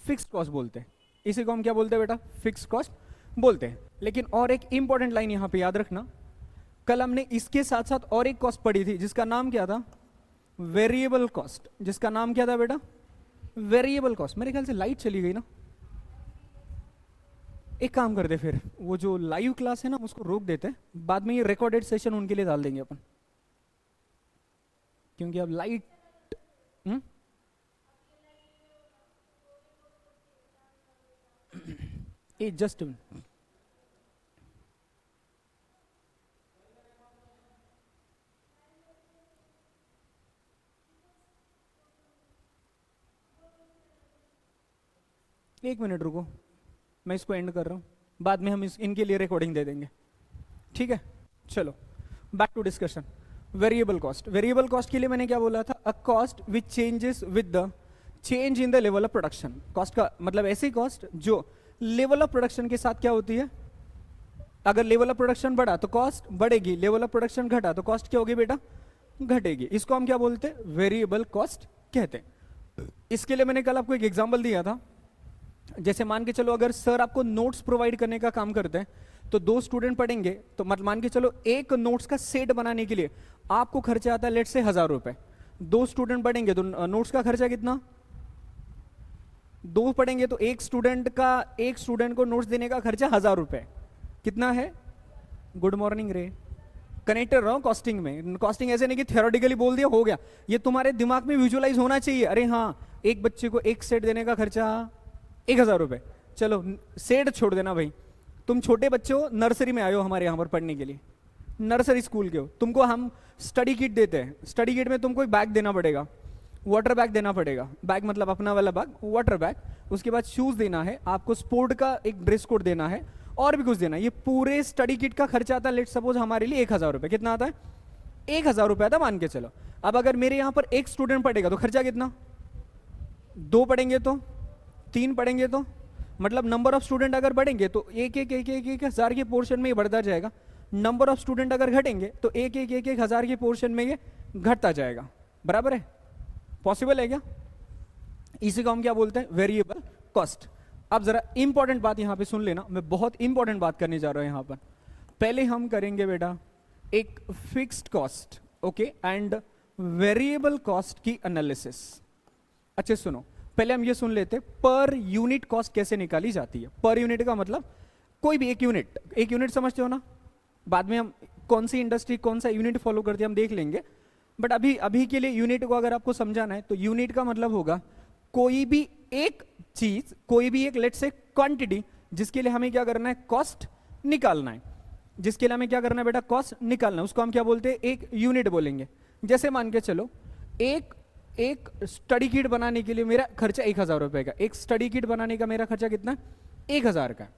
Fixed cost बोलते हैं। इसी को हम क्या बोलते हैं बेटा? फिक्स्ड कॉस्ट बोलते हैं। लेकिन और एक इंपॉर्टेंट लाइन यहां पे याद रखना, कल हमने इसके साथ साथ और एक कॉस्ट पढ़ी थी जिसका नाम क्या था? Variable cost. जिसका नाम क्या था बेटा? Variable cost. मेरे ख्याल से लाइट चली गई ना, एक काम करते फिर, वो जो लाइव क्लास है ना उसको रोक देते हैं, बाद में ये रिकॉर्डेड सेशन उनके लिए डाल देंगे अपन, क्योंकि अब लाइट ए जस्ट एक मिनट रुको, मैं इसको एंड कर रहा हूं, बाद में हम इनके लिए रिकॉर्डिंग दे देंगे, ठीक है? चलो back to discussion. Variable cost. Variable cost के लिए मैंने क्या बोला था? A cost which changes with the change in the level of production. Cost का मतलब ऐसी कॉस्ट जो लेवल ऑफ प्रोडक्शन के साथ क्या होती है? अगर लेवल ऑफ प्रोडक्शन बढ़ा तो कॉस्ट बढ़ेगी, लेवल ऑफ प्रोडक्शन घटा तो कॉस्ट क्या होगी बेटा? घटेगी। इसको हम क्या बोलते हैं? वेरिएबल कॉस्ट कहते हैं। इसके लिए मैंने कल आपको एक एग्जांपल दिया था, जैसे मान के चलो अगर सर आपको नोट्स प्रोवाइड करने का काम करते हैं, तो 2 स्टूडेंट पढ़ेंगे, तो मान के चलो एक नोट्स का सेट बनाने के लिए आपको खर्चा आता है लेट से 1000 रुपए। 2 स्टूडेंट पढ़ेंगे तो नोट्स का खर्चा कितना? 2 पढ़ेंगे तो एक स्टूडेंट को नोट्स देने का खर्चा 1000 रुपए। कितना है? गुड मॉर्निंग रे, कनेक्टर रहो कॉस्टिंग में। कॉस्टिंग ऐसे नहीं कि थियोरेटिकली बोल दिया हो गया, ये तुम्हारे दिमाग में विजुअलाइज होना चाहिए। अरे हाँ, एक बच्चे को एक सेट देने का खर्चा 1000 रुपए। चलो सेट छोड़ देना भाई, तुम छोटे बच्चे हो, नर्सरी में आए हो हमारे यहाँ पर पढ़ने के लिए, नर्सरी स्कूल के हो, तुमको हम स्टडी किट देते हैं। स्टडी किट में तुमको एक बैग देना पड़ेगा, वाटर बैग देना पड़ेगा, बैग मतलब अपना वाला बैग, वाटर बैग। उसके बाद शूज देना है आपको, स्पोर्ट का एक ड्रेस कोड देना है, और भी कुछ देना है। ये पूरे स्टडी किट का खर्चा आता है लेट सपोज हमारे लिए 1000 रुपए। कितना आता है? 1000 रुपए आता, मान के चलो। अब अगर मेरे यहाँ पर एक स्टूडेंट पढ़ेगा तो खर्चा कितना? 2 पढ़ेंगे तो, 3 पढ़ेंगे तो, मतलब नंबर ऑफ स्टूडेंट अगर बढ़ेंगे तो एक हजार के पोर्शन में ये बढ़ता जाएगा। नंबर ऑफ स्टूडेंट अगर घटेंगे तो एक हजार के पोर्शन में ये घटता जाएगा। बराबर है? पॉसिबल है क्या? इसी को हम क्या बोलते हैं? Variable cost. अब जरा इंपॉर्टेंट बात यहां पे सुन लेना, मैं बहुत इंपॉर्टेंट बात करने जा रहा हूं यहां पर। पहले हम करेंगे बेटा एक fixed cost, okay, and variable cost की एनालिसिस। अच्छे सुनो, पहले हम ये सुन लेते पर यूनिट कॉस्ट कैसे निकाली जाती है। पर यूनिट का मतलब कोई भी एक यूनिट समझते हो ना? बाद में हम कौन सी इंडस्ट्री कौन सा यूनिट फॉलो करती है हम देख लेंगे, बट अभी के लिए यूनिट को अगर आपको समझाना है तो यूनिट का मतलब होगा कोई भी एक चीज, कोई भी एक लेट्स से क्वांटिटी जिसके लिए हमें क्या करना है? कॉस्ट निकालना है। जिसके लिए हमें क्या करना है बेटा? कॉस्ट निकालना है। उसको हम क्या बोलते हैं? एक यूनिट बोलेंगे। जैसे मान के चलो एक स्टडी किट बनाने के लिए मेरा खर्चा 1000 रुपए का। एक स्टडी किट बनाने का मेरा खर्चा कितना? 1000 का।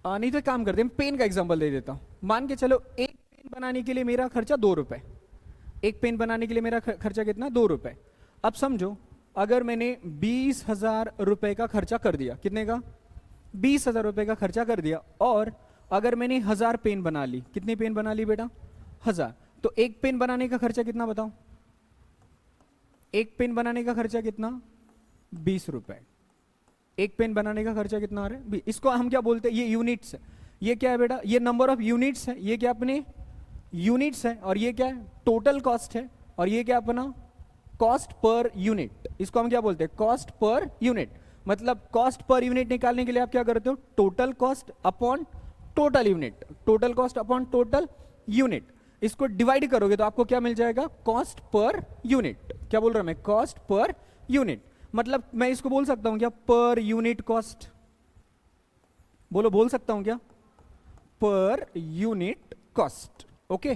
नहीं तो काम करते हैं, पेन का एग्जांपल दे देता हूं। मान के चलो एक पेन बनाने के लिए मेरा खर्चा 2 रुपए। एक पेन बनाने के लिए मेरा खर्चा कितना? 2 रुपए। अब समझो अगर मैंने 20,000 रुपए का खर्चा कर दिया, कितने का? 20,000 रुपए का खर्चा कर दिया, और अगर मैंने 1000 पेन बना ली, कितनी पेन बना ली बेटा? 1000। तो एक पेन बनाने का खर्चा कितना बताओ? एक पेन बनाने का खर्चा कितना? 20 रुपए। एक पेन बनाने का खर्चा कितना आ रहा है? इसको हम क्या बोलते हैं? ये यूनिट्स है। ये क्या है बेटा? ये नंबर ऑफ यूनिट्स है। ये क्या अपने यूनिट्स है, और ये क्या है? टोटल कॉस्ट है। और ये क्या अपना? Cost per unit. इसको हम क्या बोलते हैं? Cost per unit. मतलब कॉस्ट पर यूनिट निकालने के लिए आप क्या करते हो? Total cost upon total unit, total cost upon total unit. इसको डिवाइड करोगे तो आपको क्या मिल जाएगा? Cost per unit. क्या बोल रहा हूं मैं? Cost per unit. मतलब मैं इसको बोल सकता हूं क्या? Per unit cost. बोलो, बोल सकता हूं क्या? Per unit cost. Okay,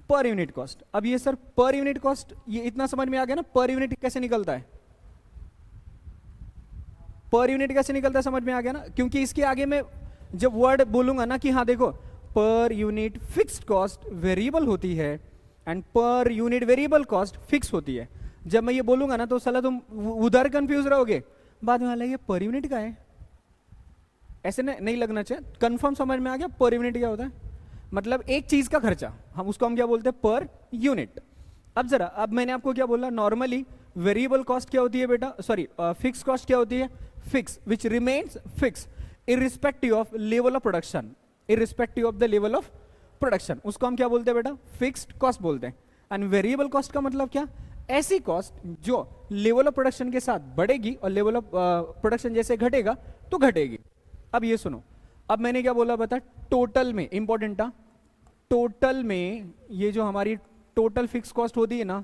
per unit cost. अब ये सर पर यूनिट कॉस्ट, ये इतना समझ में आ गया ना? पर यूनिट कैसे निकलता है? पर यूनिट कैसे निकलता है समझ में आ गया ना? क्योंकि इसके आगे मैं जब वर्ड बोलूंगा ना कि हाँ देखो, per unit fixed cost variable होती है and per unit variable cost fix होती है, जब मैं ये बोलूंगा ना तो साला तुम उधर कंफ्यूज रहोगे, बाद में हालांकि ये पर यूनिट का है। ऐसे नहीं लगना चाहिए। कंफर्म समझ में आ गया पर यूनिट क्या होता है? मतलब एक चीज का खर्चा, हम उसको हम क्या बोलते हैं? Per unit. अब मैंने आपको क्या बोला? नॉर्मली वेरिएबल कॉस्ट क्या होती है बेटा, सॉरी फिक्स कॉस्ट क्या होती है, fix which remains fix irrespective of level of production, irrespective of the level of production, उसको हम क्या बोलते हैं बेटा, फिक्स्ड कॉस्ट बोलते हैं। एंड वेरिएबल कॉस्ट का मतलब क्या, ऐसी कॉस्ट जो लेवल ऑफ प्रोडक्शन के साथ बढ़ेगी और लेवल ऑफ प्रोडक्शन जैसे घटेगा तो घटेगी। अब ये सुनो, अब मैंने क्या बोला बता, टोटल में, इंपॉर्टेंट था, टोटल में ये जो हमारी टोटल फिक्स कॉस्ट होती है ना,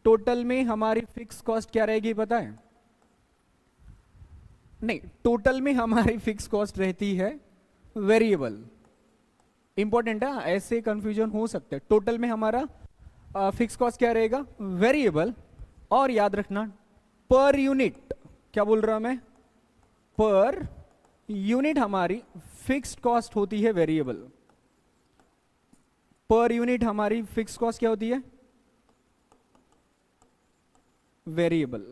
टोटल में हमारी फिक्स कॉस्ट क्या रहेगी पता है, नहीं, टोटल में हमारी फिक्स कॉस्ट रहती है वेरिएबल। इंपॉर्टेंट है, ऐसे कंफ्यूजन हो सकते हैं। टोटल में हमारा फिक्स कॉस्ट क्या रहेगा, वेरिएबल। और याद रखना पर यूनिट, क्या बोल रहा मैं, पर यूनिट हमारी फिक्स्ड कॉस्ट होती है वेरिएबल। पर यूनिट हमारी फिक्स कॉस्ट क्या होती है, वेरिएबल।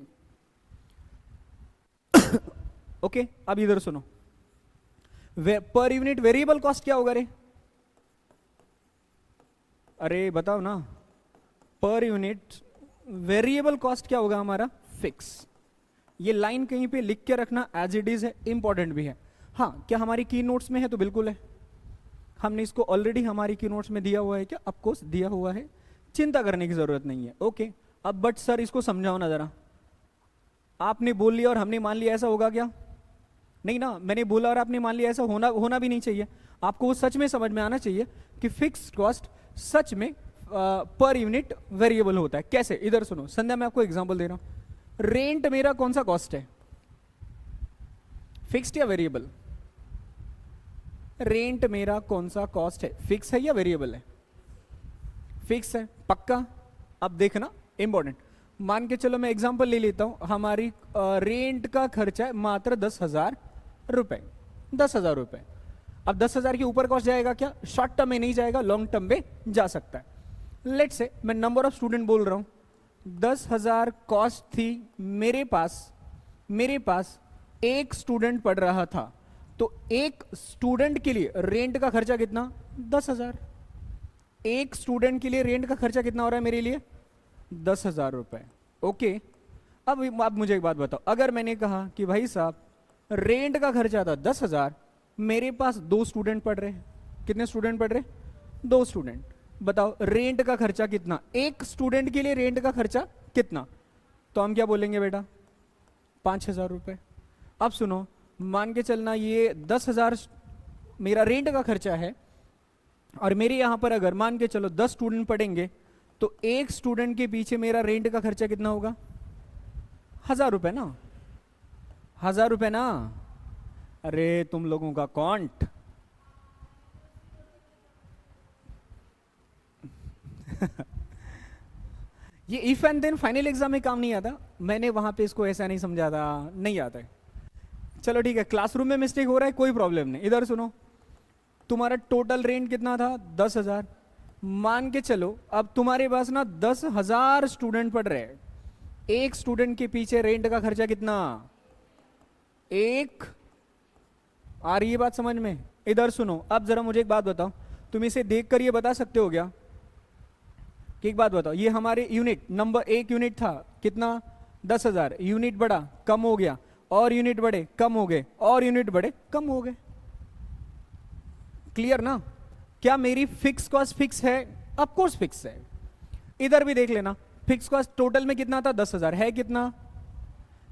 ओके, अब इधर सुनो, पर यूनिट वेरिएबल कॉस्ट क्या होगा रे, अरे बताओ ना, पर यूनिट वेरिएबल कॉस्ट क्या होगा हमारा, फिक्स। ये लाइन कहीं पे लिख के रखना, एज इट इज है, इंपॉर्टेंट भी है। हाँ, क्या हमारी की नोट्स में है, तो बिल्कुल है, हमने इसको ऑलरेडी हमारी की नोट्स में दिया हुआ है क्या, ऑफकोर्स दिया हुआ है, चिंता करने की जरूरत नहीं है। ओके, अब बट सर इसको समझाओ ना जरा, आपने बोल लिया और हमने मान लिया, ऐसा होगा क्या, नहीं ना, मैंने बोला और आपने मान लिया, ऐसा होना भी नहीं चाहिए। आपको वो सच में समझ में आना चाहिए कि फिक्स्ड कॉस्ट सच में पर यूनिट वेरिएबल होता है। कैसे, इधर सुनो संध्या, मैं आपको एग्जांपल दे रहा हूं। रेंट मेरा कौन सा कॉस्ट है, फिक्स्ड या वेरिएबल, रेंट मेरा कौन सा कॉस्ट है, फिक्स है या वेरिएबल है, फिक्स है, पक्का। अब देखना इंपॉर्टेंट, मान के चलो मैं एग्जांपल ले लेता हूं, हमारी रेंट का खर्चा है मात्र 10,000 रुपए, 10,000 रुपए। अब 10,000 के ऊपर कॉस्ट जाएगा क्या, शॉर्ट टर्म में नहीं जाएगा, लॉन्ग टर्म में जा सकता है। लेट्स से मैं नंबर ऑफ स्टूडेंट बोल रहा हूं, 10,000 कॉस्ट थी मेरे पास एक स्टूडेंट पढ़ रहा था, तो एक स्टूडेंट के लिए रेंट का खर्चा कितना, 10,000। एक स्टूडेंट के लिए रेंट का खर्चा कितना हो रहा है मेरे लिए, 10,000 रुपए। ओके, अब मुझे एक बात बताओ, अगर मैंने कहा कि भाई साहब रेंट का खर्चा था 10,000, मेरे पास 2 स्टूडेंट पढ़ रहे हैं, कितने स्टूडेंट पढ़ रहे, 2 स्टूडेंट, बताओ रेंट का खर्चा कितना, एक स्टूडेंट के लिए रेंट का खर्चा कितना, तो हम क्या बोलेंगे बेटा, 5,000 रुपए। अब सुनो, मान के चलना ये 10,000 मेरा रेंट का खर्चा है, और मेरे यहां पर अगर मान के चलो 10 स्टूडेंट पढ़ेंगे, तो एक स्टूडेंट के पीछे मेरा रेंट का खर्चा कितना होगा, 1,000 रुपए ना, 1,000 रुपए ना। अरे तुम लोगों का कॉन्ट ये if and then final exam में काम नहीं आता, मैंने वहां पे इसको ऐसा नहीं समझा था, नहीं आता है। चलो ठीक है, क्लासरूम में मिस्टेक हो रहा है, कोई प्रॉब्लम नहीं। इधर सुनो, तुम्हारा टोटल रेंट कितना था, 10,000, मान के चलो अब तुम्हारे पास ना 10,000 स्टूडेंट पढ़ रहे हैं, एक स्टूडेंट के पीछे रेंट का खर्चा कितना, एक। आ रही है बात समझ में, इधर सुनो, अब जरा मुझे एक बात बताओ, तुम इसे देखकर ये बता सकते हो क्या, कि एक बात बताओ, ये हमारे यूनिट नंबर, एक यूनिट था कितना, 10,000, यूनिट बढ़ा कम हो गया, और यूनिट बढ़े कम हो गए, और यूनिट बढ़े कम हो गए, क्लियर ना। क्या मेरी फिक्स कॉस्ट फिक्स है, ऑफ कोर्स फिक्स है। इधर भी देख लेना, फिक्स कॉस्ट टोटल में कितना था, 10,000 है, कितना,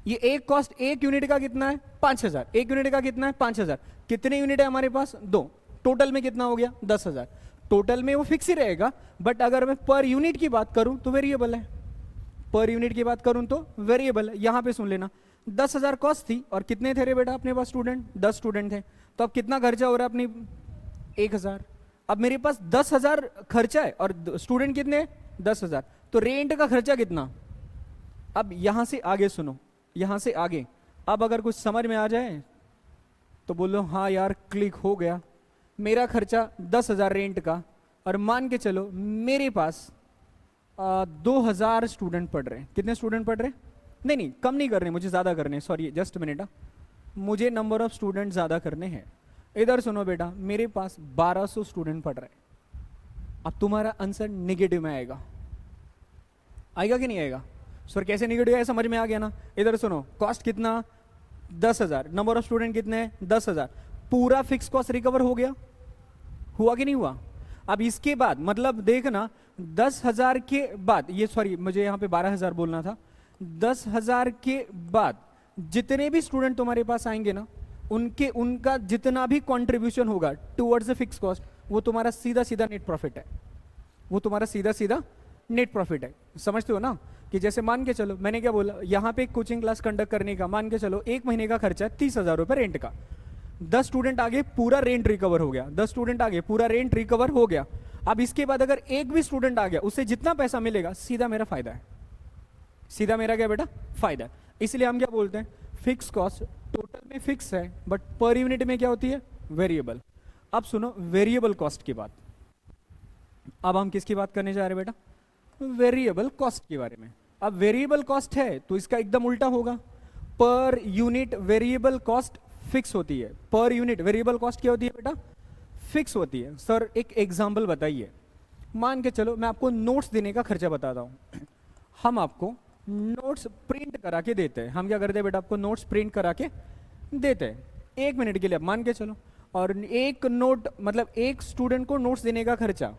ये एक कॉस्ट एक यूनिट का कितना है, 5,000, एक यूनिट का कितना है, 5,000, कितने यूनिट है हमारे पास, 2, टोटल में कितना हो गया, 10,000। टोटल में वो फिक्स ही रहेगा, बट अगर मैं पर यूनिट की बात करूं तो वेरिएबल है, पर यूनिट की बात करूं तो वेरिएबल है। यहां पे सुन लेना, 10,000 कॉस्ट थी, और कितने थे रे बेटा अपने पास स्टूडेंट, 10 स्टूडेंट थे, तो अब कितना खर्चा हो रहा है अपनी, 1,000। अब मेरे पास 10,000 खर्चा है और स्टूडेंट कितने, 10,000, तो रेंट का खर्चा कितना। अब यहां से आगे सुनो, यहां से आगे, अब अगर कुछ समझ में आ जाए तो बोलो हाँ यार क्लिक हो गया। मेरा खर्चा 10,000 रेंट का, और मान के चलो मेरे पास 2,000 स्टूडेंट पढ़ रहे हैं, कितने स्टूडेंट पढ़ रहे हैं, नहीं कम नहीं करने, मुझे ज़्यादा करने, सॉरी जस्ट मिनट, मुझे नंबर ऑफ स्टूडेंट ज़्यादा करने हैं। इधर सुनो बेटा, मेरे पास 1,200 स्टूडेंट पढ़ रहे हैं। अब तुम्हारा आंसर नेगेटिव में आएगा, आएगा कि नहीं आएगा, सर कैसे निगेटिव है, समझ में आ गया ना? इधर सुनो, कॉस्ट कितना 10,000, नंबर ऑफ स्टूडेंट कितने 10,000, पूरा फिक्स कॉस्ट रिकवर हो गया, हुआ कि नहीं हुआ? अब इसके बाद मतलब देखना 10,000 के बाद, ये सॉरी मुझे यहाँ पे 12,000 बोलना था, 10,000 के बाद जितने भी स्टूडेंट तुम्हारे पास आएंगे ना, उनका जितना भी कंट्रीब्यूशन होगा टुवर्ड्स द फिक्स कॉस्ट, वो तुम्हारा सीधा सीधा नेट प्रॉफिट है, वो तुम्हारा सीधा सीधा नेट प्रॉफिट है। समझते हो ना? कि जैसे मान के चलो, मैंने क्या बोला, यहाँ पे एक कोचिंग क्लास कंडक्ट करने का मान के चलो 1 महीने का खर्चा है 30,000 रुपये रेंट का, 10 स्टूडेंट आगे पूरा रेंट रिकवर हो गया, 10 स्टूडेंट आगे पूरा रेंट रिकवर हो गया। अब इसके बाद अगर एक भी स्टूडेंट आ गया, उससे जितना पैसा मिलेगा सीधा मेरा फायदा है, सीधा मेरा क्या बेटा फायदा है। इसलिए हम क्या बोलते हैं, फिक्स कॉस्ट टोटल में फिक्स है बट पर यूनिट में क्या होती है, वेरिएबल। अब सुनो वेरिएबल कॉस्ट की बात, अब हम किसकी बात करने जा रहे हैं बेटा, वेरिएबल कॉस्ट के बारे में। अब वेरिएबल कॉस्ट है तो इसका एकदम उल्टा होगा, per unit variable cost fix होती है, पर यूनिट वेरिएबल कॉस्ट क्या होती है बेटा, फिक्स होती है। सर एक एग्जांपल बताइए, मान के चलो मैं आपको नोट्स देने का खर्चा बताता हूं, हम आपको नोट्स प्रिंट करा के देते हैं, हम क्या करते हैं बेटा, आपको नोट्स प्रिंट करा के देते हैं 1 मिनट के लिए, अब मान के चलो, और एक नोट मतलब एक स्टूडेंट को नोट्स देने का खर्चा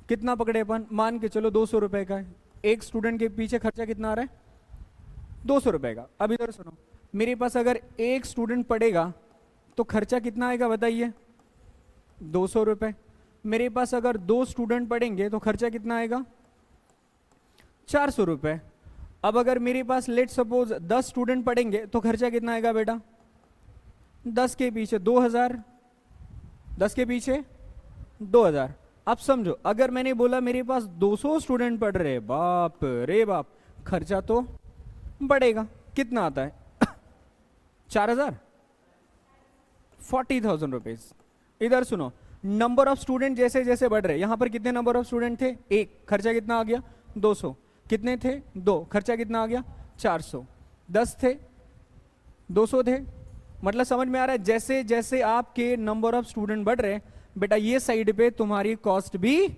कितना पकड़े अपन, मान के चलो 200 रुपए का है, एक स्टूडेंट के पीछे खर्चा कितना आ रहा है 200 रुपए का। अब इधर सुनो, मेरे पास अगर एक स्टूडेंट पढ़ेगा तो खर्चा कितना आएगा बताइए, 200 रुपए। मेरे पास अगर 2 स्टूडेंट पढ़ेंगे तो खर्चा कितना आएगा, 400 रुपए। अब अगर मेरे पास लेट सपोज 10 स्टूडेंट पढ़ेंगे तो खर्चा कितना आएगा बेटा, 10 के पीछे 2000, 10 के पीछे 2000। अब समझो अगर मैंने बोला मेरे पास 200 स्टूडेंट पढ़ रहे, बाप रे बाप, खर्चा तो बढ़ेगा, कितना आता है 4,000, 40,000 रुपीज। इधर सुनो, नंबर ऑफ स्टूडेंट जैसे जैसे बढ़ रहे, यहां पर कितने नंबर ऑफ स्टूडेंट थे, 1, खर्चा कितना आ गया 200, कितने थे 2, खर्चा कितना आ गया 400, 10 थे 200 थे। मतलब समझ में आ रहा है, जैसे जैसे आपके नंबर ऑफ स्टूडेंट बढ़ रहे बेटा, ये साइड पे तुम्हारी कॉस्ट भी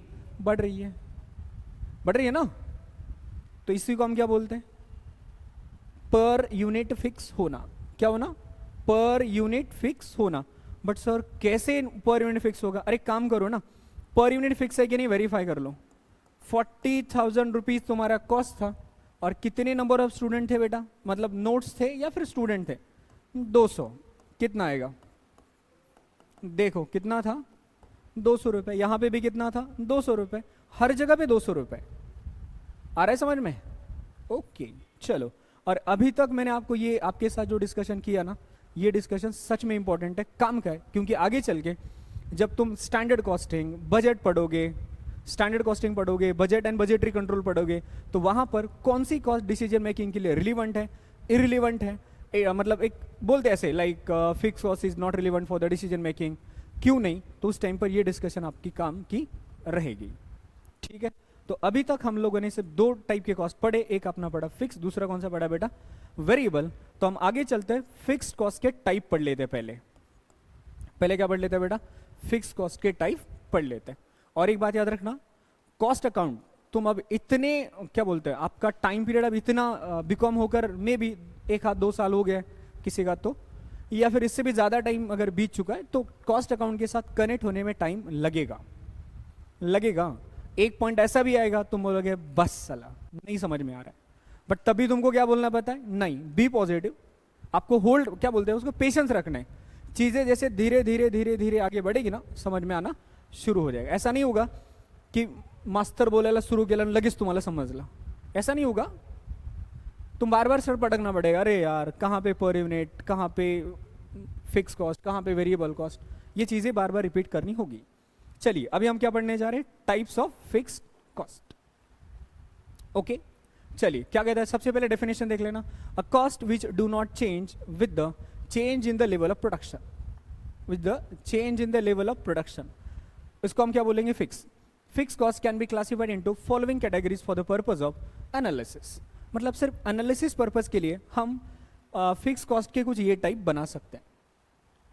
बढ़ रही है, बढ़ रही है ना। तो इसी को हम क्या बोलते हैं, पर यूनिट फिक्स होना। क्या होना, पर यूनिट फिक्स होना। बट सर कैसे पर यूनिट फिक्स होगा, अरे काम करो ना, पर यूनिट फिक्स है कि नहीं वेरीफाई कर लो। 40,000 रुपीज तुम्हारा कॉस्ट था, और कितने नंबर ऑफ स्टूडेंट थे बेटा, मतलब नोट्स थे या फिर स्टूडेंट थे, 200, कितना आएगा देखो, कितना था 200 रुपए। यहां पे भी कितना था 200 रुपए, हर जगह पे 200 रुपए। आ रहा है समझ में? ओके चलो। और अभी तक मैंने आपको ये आपके साथ जो डिस्कशन किया ना, ये डिस्कशन सच में इंपॉर्टेंट है, काम का है, क्योंकि आगे चल के जब तुम स्टैंडर्ड कॉस्टिंग, बजट पढ़ोगे, स्टैंडर्ड कॉस्टिंग पढ़ोगे, बजट एंड बजटरी कंट्रोल पढ़ोगे, तो वहां पर कौन सी कॉस्ट डिसीजन मेकिंग के लिए रिलीवेंट है, इरिलीवेंट है, मतलब एक बोलते ऐसे like fix cost is not relevant for the decision making, क्यों नहीं, तो उस टाइम पर ये डिस्कशन आपकी काम की रहेगी। ठीक है, तो अभी तक हम लोगों ने सिर्फ 2 टाइप के कॉस्ट पढ़े, एक अपना पढ़ा फिक्स, दूसरा कौन सा पढ़ा बेटा, वेरिएबल। तो हम आगे चलते हैं, फिक्स कॉस्ट के टाइप पढ़ लेते हैं। पहले क्या पढ़ लेते हैं बेटा, फिक्स कॉस्ट के टाइप पढ़ लेते हैं। और एक बात याद रखना, कॉस्ट अकाउंट तुम अब इतने क्या बोलते हैं, आपका टाइम पीरियड अब इतना बीकॉम होकर मे भी 1 आध 2 साल हो गया किसी का, तो या फिर इससे भी ज्यादा टाइम अगर बीत चुका है, तो कॉस्ट अकाउंट के साथ कनेक्ट होने में टाइम लगेगा। एक पॉइंट ऐसा भी आएगा तुम बोलोगे बस साला नहीं समझ में आ रहा है, बट तभी तुमको क्या बोलना पता है, नहीं, बी पॉजिटिव, आपको होल्ड क्या बोलते हैं उसको, पेशेंस रखना है। चीजें जैसे धीरे धीरे धीरे धीरे आगे बढ़ेगी ना, समझ में आना शुरू हो जाएगा। ऐसा नहीं होगा कि मास्तर बोलेला सुरू केलं लगेच तुम्हाला समजलं, ऐसा नहीं होगा। तुम बार बार सर पटकना पड़ेगा, अरे यार कहाँ पे पर यूनिट, कहाँ पे फिक्स कॉस्ट, कहाँ पे वेरिएबल कॉस्ट, ये चीजें बार बार रिपीट करनी होगी। चलिए अभी हम क्या पढ़ने जा रहे हैं, types of fixed cost. Okay चलिए क्या कहता है, सबसे पहले डेफिनेशन देख लेना, अ cost which do not change with the change in the level of production, with the change in the level of production, इसको हम क्या बोलेंगे, fix. Fix cost can be classified into following categories for the purpose of analysis. मतलब सिर्फ analysis purpose के लिए हम fix cost के कुछ ये टाइप बना सकते हैं।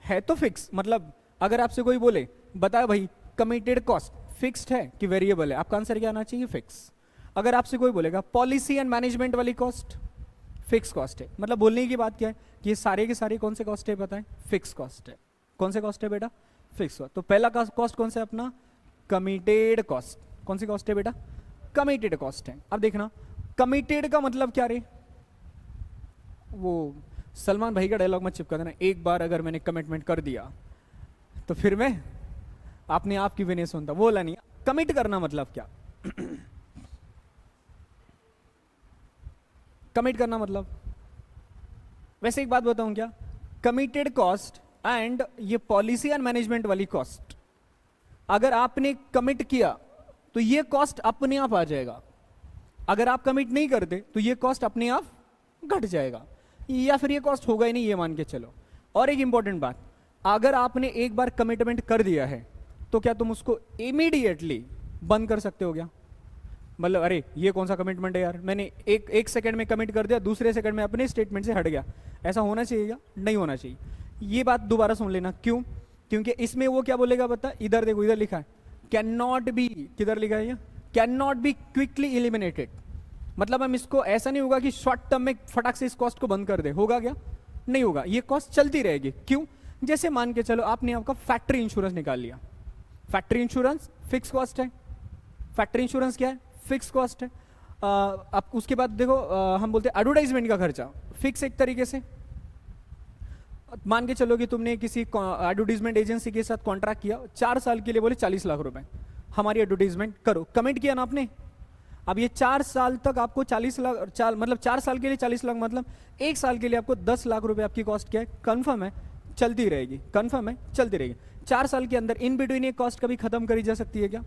है तो फिक्स, मतलब अगर आपसे कोई बोले बता भाई कमिटेड कॉस्ट फिक्स्ड है कि वेरिएबल है, आपका आंसर क्या आना चाहिए, फिक्स। अगर आपसे कोई बोलेगा पॉलिसी एंड मैनेजमेंट वाली कॉस्ट फिक्स कॉस्ट है, मतलब बोलने की बात क्या है कि ये सारे के सारे कौन से कॉस्ट है बताएं, फिक्स कॉस्ट है। कौन से कॉस्ट है बेटा, फिक्स कॉस्ट। तो पहला कॉस्ट कौन सा है अपना, कमिटेड कॉस्ट। कौन सी कॉस्ट है बेटा, कमिटेड कॉस्ट है। अब देखना कमिटेड का मतलब क्या रे, वो सलमान भाई का डायलॉग मत चिपका देना, एक बार अगर मैंने कमिटमेंट कर दिया तो फिर मैं अपने आप की भी नहीं सुनता, वो वाला नहीं। कमिट करना मतलब क्या कमिट करना मतलब, वैसे एक बात बताऊं क्या, कमिटेड कॉस्ट एंड ये पॉलिसी एंड मैनेजमेंट वाली कॉस्ट, अगर आपने कमिट किया तो ये कॉस्ट अपने आप आ जाएगा, अगर आप कमिट नहीं करते तो ये कॉस्ट अपने आप घट जाएगा, या फिर ये कॉस्ट होगा ही नहीं, ये मान के चलो। और एक इंपॉर्टेंट बात, अगर आपने एक बार कमिटमेंट कर दिया है तो क्या तुम उसको इमीडिएटली बंद कर सकते हो क्या, मतलब अरे ये कौन सा कमिटमेंट है यार, मैंने एक सेकंड में कमिट कर दिया, दूसरे सेकंड में अपने स्टेटमेंट से हट गया, ऐसा होना चाहिए क्या, नहीं होना चाहिए। ये बात दोबारा सुन लेना, क्यों, क्योंकि इसमें वो क्या बोलेगा बता, इधर देखो इधर लिखा है कैन नॉट बी, किधर लिखा है ये, can not B quickly eliminated, मतलब हम इसको ऐसा नहीं होगा कि शॉर्ट टर्म में फटाक से इस कॉस्ट को बंद कर दे, होगा क्या, नहीं होगा, ये कॉस्ट चलती रहेगी। क्यों, जैसे मान के चलो आपने आपका फैक्ट्री इंश्योरेंस निकाल लिया, फैक्ट्री इंश्योरेंस फिक्स कॉस्ट है, फैक्ट्री इंश्योरेंस क्या है, फिक्स कॉस्ट है। अब उसके बाद देखो हम बोलते हैं एडवर्टाइजमेंट का खर्चा फिक्स, एक तरीके से मान के चलो कि तुमने किसी एडवर्टाइजमेंट एजेंसी के साथ कॉन्ट्रैक्ट किया, 4 साल के लिए बोले 40 लाख रुपए हमारी एडवर्टाइजमेंट करो, कमिट किया ना आपने, अब ये 4 साल तक आपको 40 लाख, मतलब 4 साल के लिए 40 लाख, मतलब 1 साल के लिए आपको 10 लाख रुपए आपकी कॉस्ट क्या है, कंफर्म है, चलती रहेगी, कंफर्म है, चलती रहेगी। 4 साल के अंदर इन बिटवीन ये कॉस्ट कभी खत्म करी जा सकती है क्या,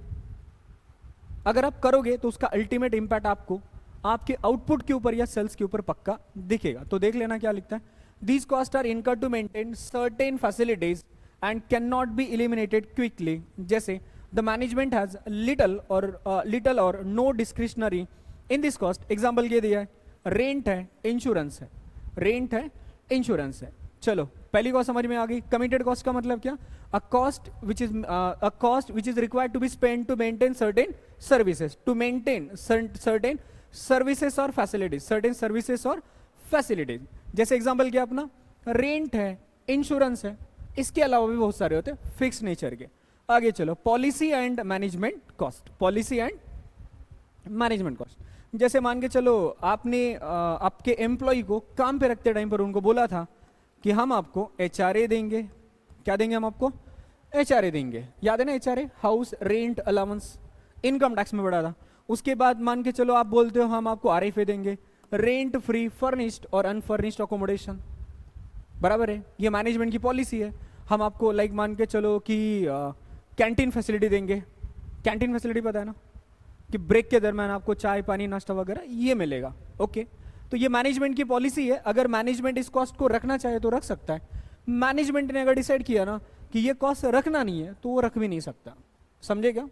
अगर आप करोगे तो उसका अल्टीमेट इंपैक्ट आपको आपके आउटपुट के ऊपर या सेल्स के ऊपर पक्का दिखेगा। तो देख लेना क्या लिखता है, these cost are incurred to maintain certain facilities and can not be eliminated quickly, जैसे द मैनेजमेंट हैज लिटल और no discretionary in this cost. Example ये दिया है, रेंट है, इंश्योरेंस है, रेंट है, इंश्योरेंस है। चलो पहली कॉस्ट समझ में आ गई। कमिटेड कॉस्ट का मतलब क्या, a cost which is required to be spend to maintain certain services, to maintain certain services और फैसिलिटीज, सर्टेन सर्विसेज और फैसिलिटीज। जैसे एग्जांपल क्या अपना, रेंट है, इंश्योरेंस है, इसके अलावा भी बहुत सारे होते हैं फिक्स नेचर के। आगे चलो, policy and management cost, policy and management cost, जैसे मान के चलो आपने आपके एम्प्लॉय को काम पे रखते टाइम पर उनको बोला था कि हम आपको एचआरए देंगे, क्या देंगे हम आपको, एचआरए देंगे, याद है ना, HRA house rent allowance, income tax में बढ़ा था। उसके बाद मान के चलो आप बोलते हो हम आपको आरएफए देंगे, रेंट फ्री फर्निश्ड और अनफर्निश्ड अकोमोडेशन, बराबर है, ये मैनेजमेंट की पॉलिसी है। हम आपको लाइक मान के चलो कि कैंटीन फैसिलिटी देंगे, कैंटीन फैसिलिटी पता है ना कि ब्रेक के दरमियान आपको चाय पानी नाश्ता वगैरह ये मिलेगा, ओके। तो ये मैनेजमेंट की पॉलिसी है, अगर मैनेजमेंट इस कॉस्ट को रखना चाहे तो रख सकता है, मैनेजमेंट ने अगर डिसाइड किया ना कि ये कॉस्ट रखना नहीं है तो वो रख भी नहीं सकता, समझे क्या,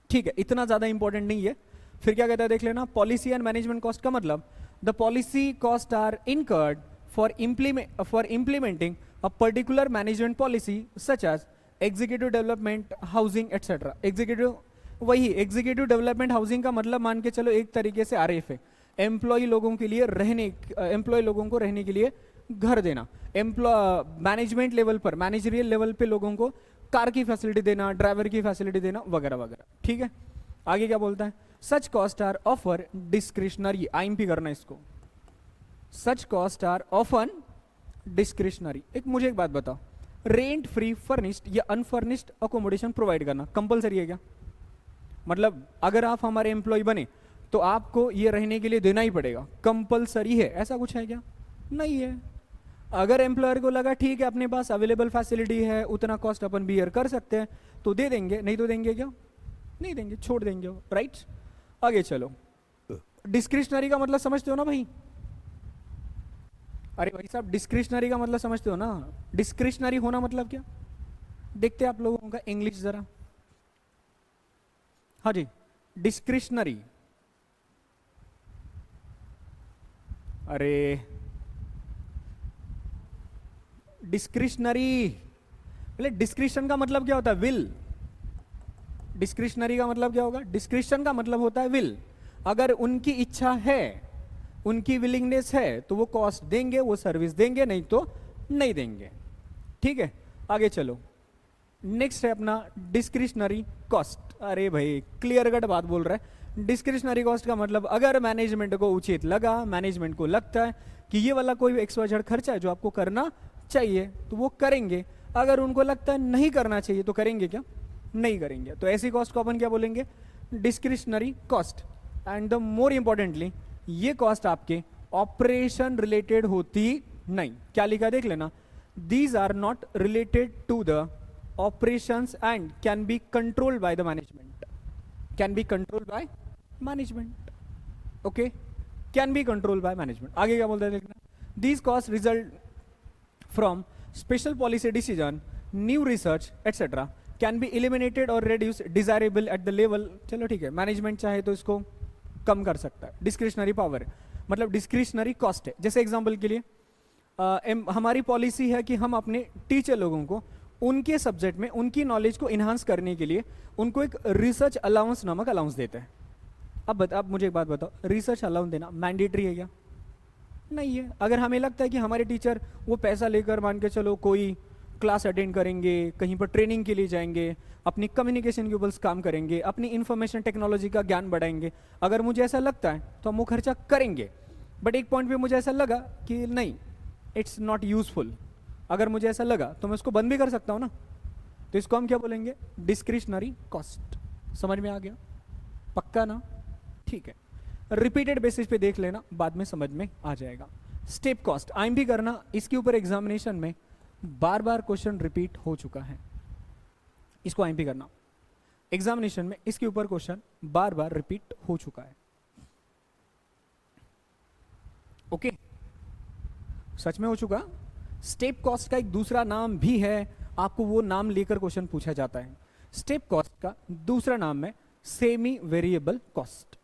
ठीक है, इतना ज्यादा इंपॉर्टेंट नहीं है। फिर क्या कहता है देख लेना, पॉलिसी एंड मैनेजमेंट कॉस्ट का मतलब, the policy cost are incurred for implementing a particular management policy such as executive development housing etcetera. Executive, वही एग्जीक्यूटिव डेवलपमेंट हाउसिंग का मतलब मान के चलो एक तरीके से आरएफ है, एम्प्लॉय लोगों के लिए रहने, एम्प्लॉय लोगों को रहने के लिए घर देना, मैनेजमेंट लेवल पर, मैनेजरियल लेवल पे लोगों को कार की फैसिलिटी देना, ड्राइवर की फैसिलिटी देना वगैरह वगैरह, ठीक है। आगे क्या बोलता है, such cost are offer discretionary, IMP करना इसको, such cost are often discretionary. एक मुझे एक बात बताओ, रेंट फ्री फर्निश्ड या अनफर्निश्ड अकोमोडेशन प्रोवाइड करना कंपलसरी है क्या, मतलब अगर आप हमारे एम्प्लॉय बने तो आपको ये रहने के लिए देना ही पड़ेगा, कंपलसरी है, ऐसा कुछ है क्या, नहीं है। अगर एम्प्लॉयर को लगा ठीक है अपने पास अवेलेबल फैसिलिटी है, उतना कॉस्ट अपन बियर कर सकते हैं तो दे देंगे, नहीं तो देंगे क्या, नहीं देंगे, छोड़ देंगे, राइट। आगे चलो, डिस्क्रिशनरी का मतलब समझते हो ना भाई, अरे भाई साहब डिस्क्रिशनरी का मतलब समझते हो ना, डिस्क्रिशनरी होना मतलब क्या, देखते हैं आप लोगों का इंग्लिश जरा, हाँ जी, डिस्क्रिशनरी, अरे डिस्क्रिशनरी, पहले डिस्क्रिशन का मतलब क्या होता है, विल, डिस्क्रिशनरी का मतलब क्या होगा, डिस्क्रिशन का मतलब होता है विल, अगर उनकी इच्छा है, उनकी विलिंगनेस है, तो वो कॉस्ट देंगे, वो सर्विस देंगे, नहीं तो नहीं देंगे। ठीक है, आगे चलो। नेक्स्ट है अपना डिस्क्रिशनरी कॉस्ट। अरे भाई क्लियर कट बात बोल रहा है। डिस्क्रिशनरी कॉस्ट का मतलब अगर मैनेजमेंट को उचित लगा, मैनेजमेंट को लगता है कि ये वाला कोई XYZ खर्चा है जो आपको करना चाहिए, तो वो करेंगे। अगर उनको लगता है नहीं करना चाहिए तो करेंगे क्या? नहीं करेंगे। तो ऐसी कॉस्ट को अपन क्या बोलेंगे? Discretionary cost. And the more importantly, ये कॉस्ट आपके ऑपरेशन रिलेटेड होती नहीं। क्या लिखा देख लेना, these are not related to the operations and can be controlled by the management, can be controlled by management, okay, can be controlled by management। आगे क्या बोलता है देखना, these costs result from special policy decision, new research etc can be eliminated or reduced desirable at the level। चलो ठीक है, management चाहे तो इसको कम कर सकता है, डिस्क्रिशनरी पावर है, मतलब डिस्क्रिशनरी कॉस्ट है। जैसे एग्जांपल के लिए हमारी पॉलिसी है कि हम अपने टीचर लोगों को उनके सब्जेक्ट में उनकी नॉलेज को इन्हांस करने के लिए उनको एक रिसर्च अलाउंस नामक अलाउंस देते हैं। अब मुझे एक बात बताओ, रिसर्च अलाउंस देना मैंडेटरी है क्या? नहीं है। अगर हमें लगता है कि हमारे टीचर वो पैसा लेकर मान के चलो कोई क्लास अटेंड करेंगे, कहीं पर ट्रेनिंग के लिए जाएंगे, अपनी कम्युनिकेशन के ऊपर काम करेंगे, अपनी इंफॉर्मेशन टेक्नोलॉजी का ज्ञान बढ़ाएंगे, अगर मुझे ऐसा लगता है तो हम वो खर्चा करेंगे। बट एक पॉइंट पे मुझे ऐसा लगा कि नहीं, इट्स नॉट यूजफुल, अगर मुझे ऐसा लगा तो मैं उसको बंद भी कर सकता हूँ ना। तो इसको हम क्या बोलेंगे? Discretionary cost. समझ में आ गया? पक्का ना? ठीक है, रिपीटेड बेसिस पे देख लेना, बाद में समझ में आ जाएगा। स्टेप कॉस्ट आइम भी करना, इसके ऊपर एग्जामिनेशन में बार बार क्वेश्चन रिपीट हो चुका है, इसको आइम भी करना। एग्जामिनेशन में इसके ऊपर क्वेश्चन बार बार रिपीट हो चुका है। ओके, सच में हो चुका। स्टेप कॉस्ट का एक दूसरा नाम भी है, आपको वो नाम लेकर क्वेश्चन पूछा जाता है। स्टेप कॉस्ट का दूसरा नाम है semi variable cost.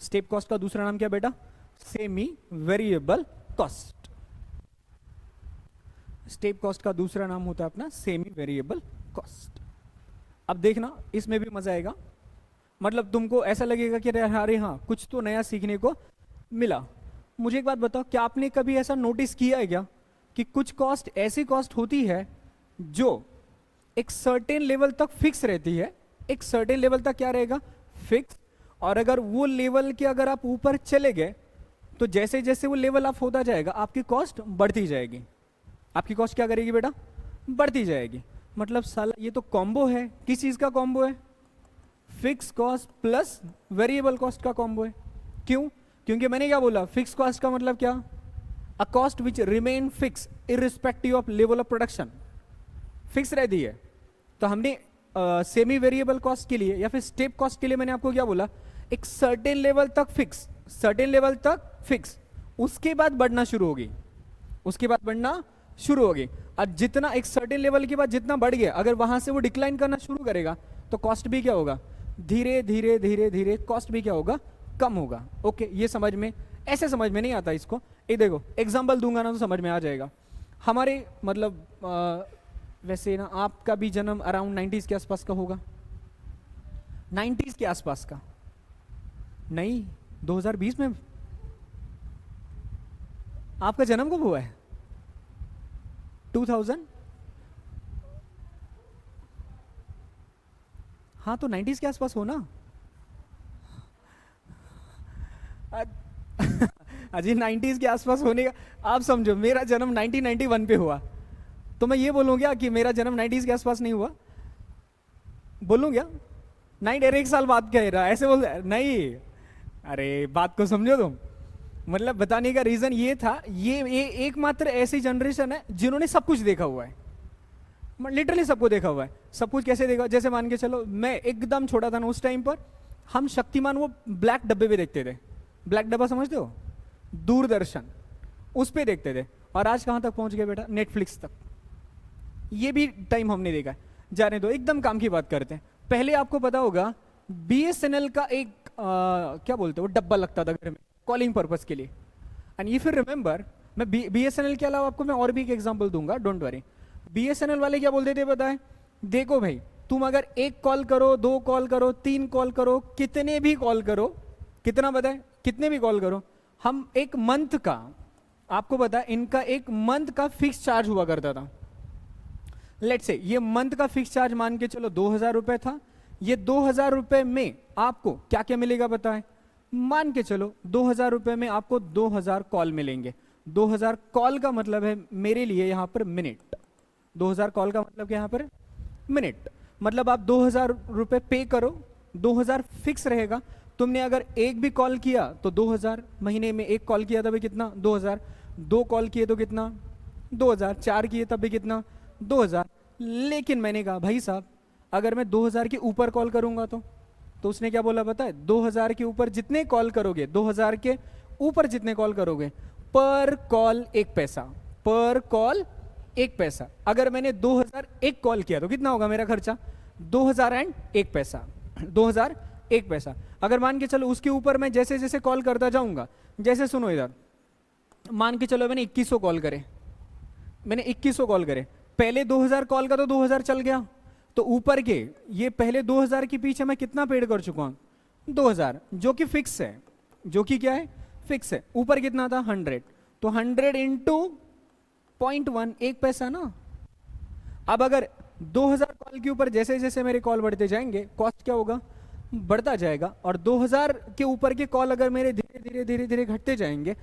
Step cost का दूसरा नाम क्या बेटा? Semi variable cost. Step cost का दूसरा नाम होता है अपना सेमी वेरिएबल कॉस्ट। अब देखना, इसमें भी मजा आएगा, मतलब तुमको ऐसा लगेगा कि अरे हाँ कुछ तो नया सीखने को मिला। मुझे एक बात बताओ, क्या आपने कभी ऐसा नोटिस किया है क्या कि कुछ कॉस्ट ऐसी कॉस्ट होती है जो एक सर्टेन लेवल तक फिक्स रहती है, एक सर्टेन लेवल तक क्या रहेगा? फिक्स। और अगर वो लेवल के अगर आप ऊपर चले गए तो जैसे जैसे वो लेवल अप होता जाएगा आपकी कॉस्ट बढ़ती जाएगी। आपकी कॉस्ट क्या करेगी बेटा? बढ़ती जाएगी। मतलब साला ये तो कॉम्बो है। किस चीज का कॉम्बो है? Fix cost plus variable cost का कॉम्बो है। क्यों? क्योंकि मैंने क्या बोला, फिक्स कॉस्ट का मतलब क्या? A cost which remain fix irrespective of level of production, fix रहती है। तो हमने सेमी वेरिएबल कॉस्ट के लिए या फिर स्टेप कॉस्ट के लिए मैंने आपको क्या बोला? एक सर्टेन लेवल तक फिक्स, सर्टेन लेवल तक फिक्स, उसके बाद बढ़ना शुरू होगी, उसके बाद बढ़ना शुरू होगी। और जितना एक सर्टेन लेवल के बाद जितना बढ़ गया, अगर वहां से वो डिक्लाइन करना शुरू करेगा तो कॉस्ट भी क्या होगा? धीरे धीरे धीरे धीरे कॉस्ट भी क्या होगा? कम होगा। ओके, ये समझ में, ऐसे समझ में नहीं आता इसको। ये देखो एग्जाम्पल दूंगा ना तो समझ में आ जाएगा। हमारे मतलब वैसे ना आपका भी जन्म अराउंड 90s के आसपास का होगा, 90s के आसपास का नहीं, 2020 में। आपका जन्म कब हुआ है? 2000? हाँ तो 90s के आसपास हो ना। अजी 90s के आसपास होने का आप समझो, मेरा जन्म 1991 पे हुआ, तो मैं ये बोलूँ क्या कि मेरा जन्म 90s के आसपास नहीं हुआ? बोलूँ क्या? नहीं, डेढ़ एक साल बाद कह रहा, ऐसे बोल नहीं। अरे बात को समझो तुम। मतलब बताने का रीजन ये था, ये एकमात्र ऐसी जनरेशन है जिन्होंने सब कुछ देखा हुआ है, लिटरली सबको देखा हुआ है। सब कुछ कैसे देखा? जैसे मान के चलो मैं एकदम छोटा था ना, उस टाइम पर हम शक्तिमान वो ब्लैक डब्बे पे देखते थे। ब्लैक डब्बा समझते हो? दूरदर्शन, उस पे देखते थे। और आज कहां तक पहुंच गए बेटा? नेटफ्लिक्स तक। ये भी टाइम हमने देखा है। जाने दो, एकदम काम की बात करते हैं। पहले आपको पता होगा BSNL का एक क्या बोलते हैं वो डब्बा लगता था घर में कॉलिंग पर्पस के लिए। एंड इफ यू रिमेंबर, मैं BSNL के अलावा आपको मैं और भी एक एग्जांपल दूंगा, डोंट वरी। BSNL वाले क्या बोलते थे पता है? देखो भाई, तुम अगर 1 कॉल करो, 2 कॉल करो, 3 कॉल करो, कितने भी कॉल करो, कितना पता है, कितने भी कॉल करो, हम एक मंथ का, आपको पता है इनका एक मंथ का फिक्स चार्ज हुआ करता था। लेट्स से ये मंथ का फिक्स चार्ज मान के चलो 2000 रुपए था। ये 2000 रुपए में आपको क्या क्या मिलेगा पता है, मान के चलो 2000 रुपए में आपको 2000 कॉल मिलेंगे। 2000 कॉल का मतलब है मेरे लिए यहां पर मिनट, 2000 कॉल का मतलब क्या यहां पर मिनट, मतलब आप 2000 रुपए पे करो, 2000 फिक्स रहेगा। तुमने अगर एक भी कॉल किया तो 2000, महीने में एक कॉल किया तब भी कितना 2000, दो कॉल किए तो कितना 2000, चार किए तब भी कितना 2000। लेकिन मैंने कहा भाई साहब अगर मैं 2000 के ऊपर कॉल करूंगा तो उसने क्या बोला पता है, 2000 के ऊपर जितने कॉल करोगे, 2000 के ऊपर जितने कॉल करोगे, पर कॉल 1 पैसा, पर कॉल 1 पैसा। अगर मैंने 2001 कॉल किया तो कितना होगा मेरा खर्चा, 2001 पैसा, 2001 पैसा। अगर मान के चलो उसके ऊपर मैं जैसे जैसे कॉल करता जाऊंगा, जैसे सुनो इधर, मान के चलो मैंने 2100 कॉल करे, मैंने 2100 कॉल करे, पहले 2000 कॉल का तो 2000 चल गया, तो ऊपर के ये पहले 2000 के पीछे मैं कितना पेड कर चुका हूं 2000, जो कि फिक्स है, जो कि क्या है फिक्स है। ऊपर कितना था 100, तो 100 इंटू 0.1, 1 पैसा ना। अब अगर 2000 कॉल के ऊपर जैसे जैसे मेरे कॉल बढ़ते जाएंगे, कॉस्ट क्या होगा बढ़ता जाएगा, और 2000 के ऊपर के कॉल अगर मेरे धीरे धीरे धीरे धीरे घटते जाएंगे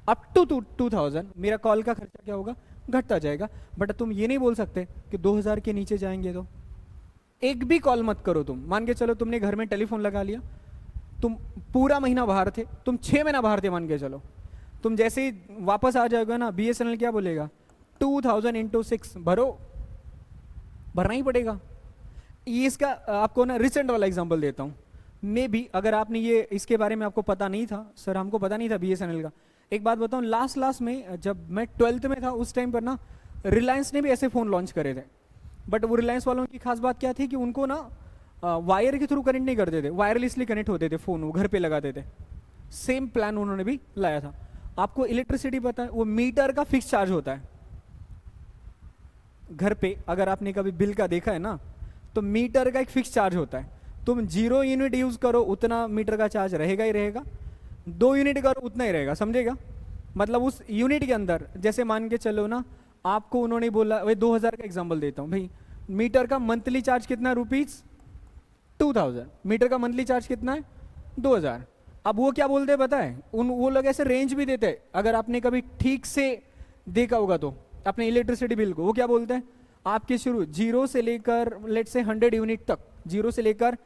अप टू 2000, मेरा कॉल का खर्चा क्या होगा घटता जाएगा। बट तुम ये नहीं बोल सकते कि 2000 के नीचे जाएंगे तो एक भी कॉल मत करो। तुम मान के चलो तुमने घर में टेलीफोन लगा लिया, तुम पूरा महीना बाहर थे, तुम 6 महीना बाहर थे मान के चलो, तुम जैसे ही वापस आ जाओगे ना, BSNL क्या बोलेगा 2000 इंटू 6 भरो, भरना ही पड़ेगा। ये इसका आपको ना रिसेंट वाला एग्जांपल देता हूँ। मे भी अगर आपने ये इसके बारे में आपको पता नहीं था, सर हमको पता नहीं था BSNL का। एक बात बताऊँ, लास्ट में जब मैं 12th में था उस टाइम पर ना रिलायंस ने भी ऐसे फ़ोन लॉन्च करे थे। बट वो रिलायंस वालों की खास बात क्या थी कि उनको ना वायर के थ्रू कनेक्ट नहीं करते थे, वायरलेसली कनेक्ट होते थे फ़ोन, वो घर पे लगाते थे। सेम प्लान उन्होंने भी लाया था। आपको इलेक्ट्रिसिटी पता है, वो मीटर का फिक्स चार्ज होता है घर पे। अगर आपने कभी बिल का देखा है ना, तो मीटर का एक फिक्स चार्ज होता है। तुम 0 यूनिट यूज करो उतना मीटर का चार्ज रहेगा ही रहेगा, 2 यूनिट करो उतना ही रहेगा, समझेगा। मतलब उस यूनिट के अंदर जैसे मान के चलो ना, आपको उन्होंने बोला, वही 2000 का एग्जांपल देता हूँ भाई, मीटर का मंथली चार्ज कितना रुपीज 2000, मीटर का मंथली चार्ज कितना है 2000। अब वो क्या बोलते हैं पता है, वो लोग ऐसे रेंज भी देते हैं, अगर आपने कभी ठीक से देखा होगा तो अपने इलेक्ट्रिसिटी बिल को, वो क्या बोलते हैं आपके शुरू 0 से लेकर लेट से 100 यूनिट तक, 0 से लेकर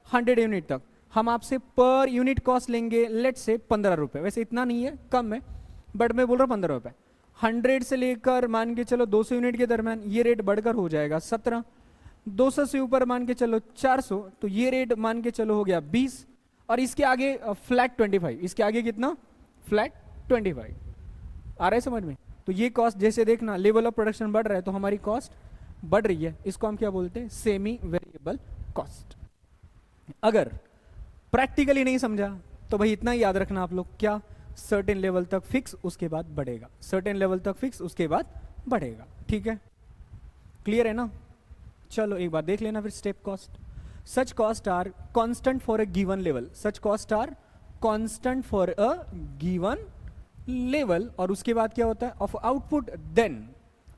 100 यूनिट तक हम आपसे पर यूनिट कॉस्ट लेंगे लेट से 15 रुपए। वैसे इतना नहीं है, कम है, बट मैं बोल रहा हूँ 15 रुपए। 100 से लेकर मान के चलो 200 यूनिट के दरमियान ये रेट बढ़कर हो जाएगा 17। 200 से ऊपर मान के चलो 400, तो ये रेट मान के चलो हो गया 20, और इसके आगे फ्लैट 25। इसके आगे कितना फ्लैट 25। आ रहा है समझ में। तो ये कॉस्ट जैसे देखना लेवल ऑफ प्रोडक्शन बढ़ रहा है तो हमारी कॉस्ट बढ़ रही है, इसको हम क्या बोलते हैं सेमी वेरिएबल कॉस्ट। अगर प्रैक्टिकली नहीं समझा तो भाई इतना ही याद रखना आप लोग, क्या सर्टेन लेवल तक फिक्स उसके बाद बढ़ेगा, सर्टेन लेवल तक फिक्स उसके बाद बढ़ेगा। ठीक है, क्लियर है ना। चलो एक बार देख लेना फिर step cost. Such cost are constant for a given level, such cost are constant for a given level. और उसके बाद क्या होता है of output then,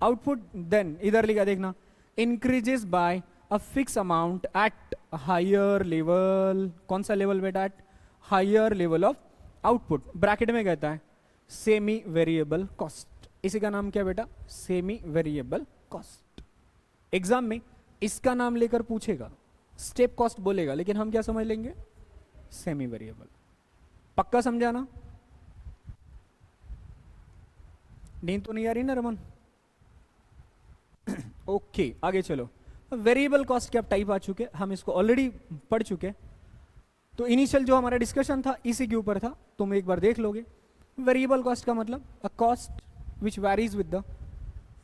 output then इधर लिखा देखना, increases by a fix amount at higher level. कौन सा लेवल बेटा, at higher level of output. Bracket में कहता है सेमी वेरिएबल कॉस्ट, इसी का नाम क्या बेटा सेमी वेरिएबल कॉस्ट। एग्जाम में इसका नाम लेकर पूछेगा, स्टेप कॉस्ट बोलेगा, लेकिन हम क्या समझ लेंगे सेमी वेरिएबल। पक्का समझाना, नींद तो नहीं आ रही ना रमन। ओके आगे चलो। वेरिएबल कॉस्ट के अब टाइप आ चुके, हम इसको ऑलरेडी पढ़ चुके। तो इनिशियल जो हमारा डिस्कशन था इसी के ऊपर था, तुम एक बार देख लोगे। वेरिएबल कॉस्ट का मतलब अ cost which varies with the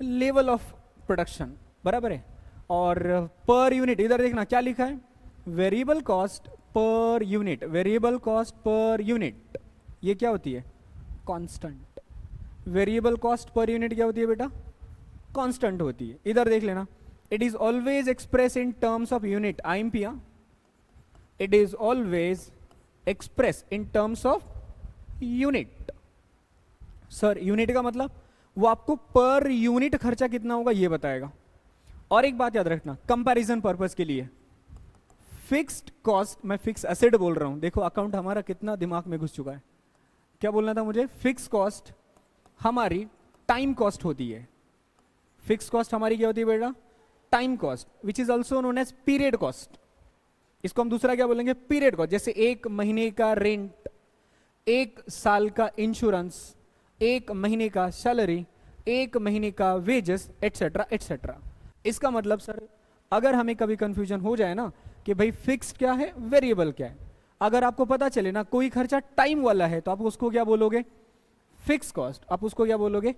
level of production, बराबर है। और पर यूनिट इधर देखना क्या लिखा है, variable cost per unit, variable cost per unit ये क्या होती है constant. Variable cost per unit क्या होती है बेटा कांस्टेंट होती है। इधर देख लेना, it is always express in terms of unit IMP। It is always express in terms of unit. Sir unit का मतलब वो आपको पर यूनिट खर्चा कितना होगा ये बताएगा। और एक बात याद रखना कंपैरिजन पर्पस के लिए, फिक्स्ड कॉस्ट, मैं फिक्स एसेट बोल रहा हूं, देखो अकाउंट हमारा कितना दिमाग में घुस चुका है। क्या बोलना था मुझे? फिक्स कॉस्ट हमारी टाइम कॉस्ट होती है। फिक्स कॉस्ट हमारी क्या होती है बेटा? Time cost, which is also known as period cost. इसको हम दूसरा क्या बोलेंगे? Period cost. जैसे एक महीने का रेंट, एक साल का इंश्योरेंस, एक महीने का सैलरी, एक महीने का वेजेस, एटसेट्रा एटसेट्रा। इसका मतलब सर अगर हमें कभी कंफ्यूजन हो जाए ना कि भाई फिक्स्ड क्या है, वेरिएबल क्या है, अगर आपको पता चले ना कोई खर्चा टाइम वाला है तो आप उसको क्या बोलोगे? Fix cost. आप उसको क्या बोलोगे?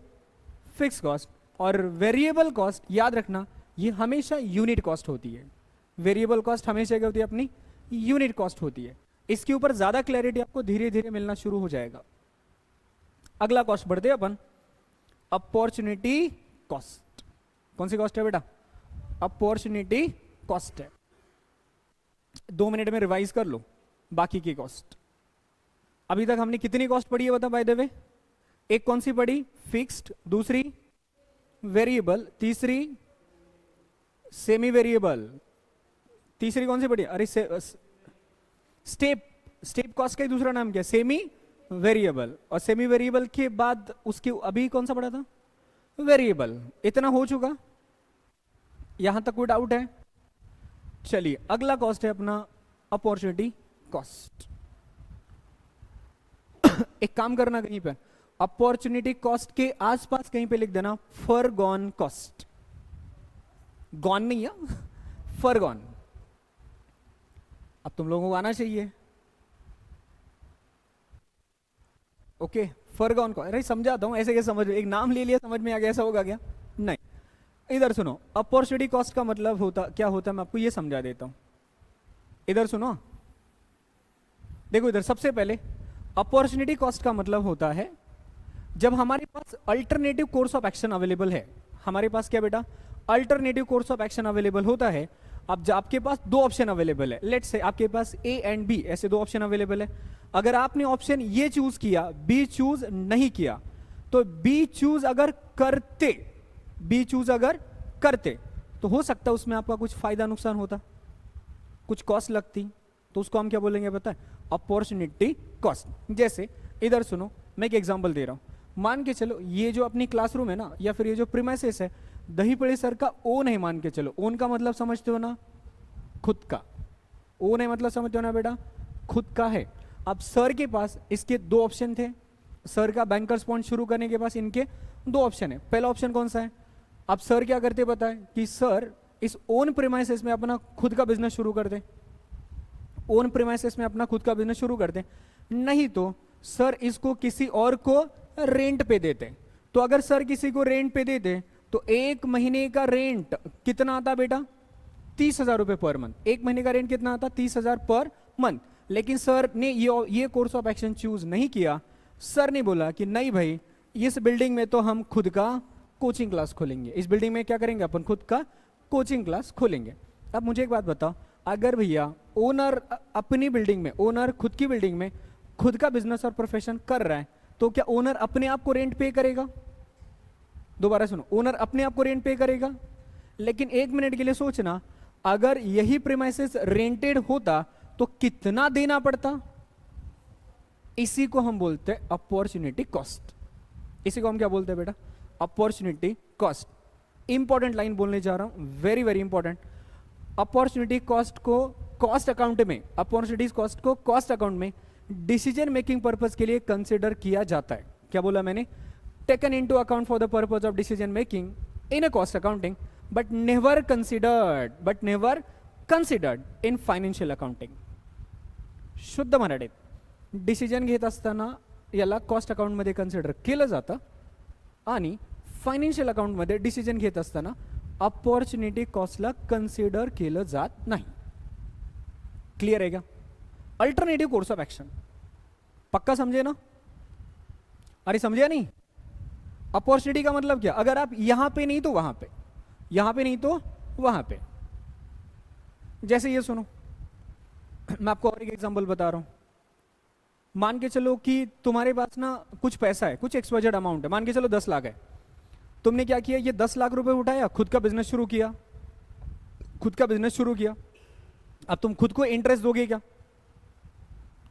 Fix cost. और वेरिएबल कॉस्ट याद रखना ये हमेशा यूनिट कॉस्ट होती है। वेरिएबल कॉस्ट हमेशा क्या होती है? अपनी यूनिट कॉस्ट होती है। इसके ऊपर ज्यादा क्लैरिटी आपको धीरे धीरे मिलना शुरू हो जाएगा। अगला कॉस्ट बढ़ते हैं अपन, अपॉर्चुनिटी कॉस्ट। कौन सी कॉस्ट है बेटा? अपॉर्चुनिटी कॉस्ट है। 2 मिनट में रिवाइज कर लो बाकी की कॉस्ट। अभी तक हमने कितनी कॉस्ट पढ़ी है बता बाय द वे? एक कौन सी पढ़ी? फिक्स्ड, दूसरी वेरिएबल, तीसरी सेमी वेरिएबल, तीसरी कौन सी पढ़ी? अरे स्टेप। स्टेप कॉस्ट का ही दूसरा नाम क्या? Semi variable. और सेमी वेरिएबल के बाद उसके अभी कौन सा पढ़ा था? वेरिएबल। इतना हो चुका? यहां तक कोई डाउट है? चलिए अगला कॉस्ट है अपना अपॉर्चुनिटी कॉस्ट। एक काम करना, कहीं पर अपॉर्चुनिटी कॉस्ट के आसपास कहीं पे लिख देना फॉरगॉन कॉस्ट। गॉन नहीं है, फॉरगॉन। अब तुम लोगों को आना चाहिए। Okay, foregone cost. अरे समझाता हूं, ऐसे कैसे समझ, एक नाम ले लिया समझ में आ गया, ऐसा होगा क्या? नहीं। इधर सुनो, अपॉर्चुनिटी कॉस्ट का मतलब होता क्या होता है, मैं आपको ये समझा देता हूं। इधर सुनो, देखो इधर सबसे पहले अपॉर्चुनिटी कॉस्ट का मतलब होता है जब हमारे पास alternative course of action available है। हमारे पास क्या बेटा? Alternative course of action available होता है। अब जब आपके पास 2 ऑप्शन अवेलेबल है, लेट्स से आपके पास ए एंड बी, ऐसे 2 ऑप्शन अवेलेबल है। अगर आपने ऑप्शन ये चूज किया, बी चूज नहीं किया, तो बी चूज अगर करते, बी चूज अगर करते तो हो सकता है उसमें आपका कुछ फायदा नुकसान होता, कुछ कॉस्ट लगती, तो उसको हम क्या बोलेंगे पता है? Opportunity cost. जैसे इधर सुनो, मैं एक एग्जांपल दे रहा हूं। मान के चलो ये जो अपनी क्लासरूम है ना, या फिर ये जो प्रीमाइसेस है, दही बड़े सर का ओन है। मान के चलो, ओन का मतलब समझते हो ना? खुद का। ओन है मतलब समझते हो ना बेटा? खुद का है। अब सर के पास इसके 2 ऑप्शन थे। सर का बैंकर्स पॉइंट शुरू करने के पास इनके 2 ऑप्शन है। पहला ऑप्शन कौन सा है? अब सर क्या करते पता है? कि सर इस ओन प्रीमाइसेस में अपना खुद का बिजनेस शुरू कर दे। ओन प्रीमाइसेस में अपना खुद का बिजनेस शुरू कर दे, नहीं तो सर इसको किसी और को रेंट पे देते। तो अगर सर किसी को रेंट पे देते तो 1 महीने का रेंट कितना आता बेटा? 30,000 रुपए पर मंथ। 1 महीने का रेंट कितना आता? 30,000 पर मंथ। लेकिन सर ने ये कोर्स ऑफ एक्शन चूज नहीं किया। सर ने बोला कि नहीं भाई, इस बिल्डिंग में तो हम खुद का कोचिंग क्लास खोलेंगे। इस बिल्डिंग में क्या करेंगे? अपन खुद का कोचिंग क्लास खोलेंगे। अब मुझे एक बात बताओ, अगर भैया ओनर अपनी बिल्डिंग में, ओनर खुद की बिल्डिंग में खुद का बिजनेस और प्रोफेशन कर रहा है, तो क्या ओनर अपने आप को रेंट पे करेगा? दोबारा सुनो, ओनर अपने आप को रेंट पे करेगा। लेकिन 1 मिनट के लिए सोचना, अगर यही प्रीमाइसेस रेंटेड होता तो कितना देना पड़ता? इसी को हम बोलते हैं अपॉर्चुनिटी कॉस्ट। इसी को हम क्या बोलते हैं बेटा? Opportunity cost. इंपॉर्टेंट लाइन बोलने जा रहा हूं, very very important. Opportunity cost को कॉस्ट अकाउंट में, अपॉर्चुनिटी कॉस्ट को कॉस्ट अकाउंट में डिसीजन मेकिंग पर्पस के लिए कंसिडर किया जाता है। क्या बोला मैंने? Taken into account for the purpose of decision making in a cost accounting, but never considered in financial accounting. शुद्ध मराठीत, डिसिजन घेत असताना याला कॉस्ट अकाउंट मध्ये कन्सिडर केलं जातं आणि फायनान्शियल अकाउंट मध्ये डिसिजन घेत असताना अपॉर्चुनिटी कॉस्टला कन्सिडर केलं जात नाही। क्लियर है क्या? अल्टरनेटिव कोर्स ऑफ एक्शन पक्का समझे ना? अरे समझे नहीं? अपॉर्चुनिटी का मतलब क्या? अगर आप यहां पे नहीं तो वहां पे, यहां पे नहीं तो वहां पे। जैसे ये सुनो, मैं आपको और एक एग्जांपल बता रहा हूं। मान के चलो कि तुम्हारे पास ना कुछ पैसा है, कुछ एक्सवाइजेड अमाउंट है, मान के चलो 10 लाख है। तुमने क्या किया, ये 10 लाख रुपए उठाया, खुद का बिजनेस शुरू किया, खुद का बिजनेस शुरू किया। अब तुम खुद को इंटरेस्ट दोगे क्या?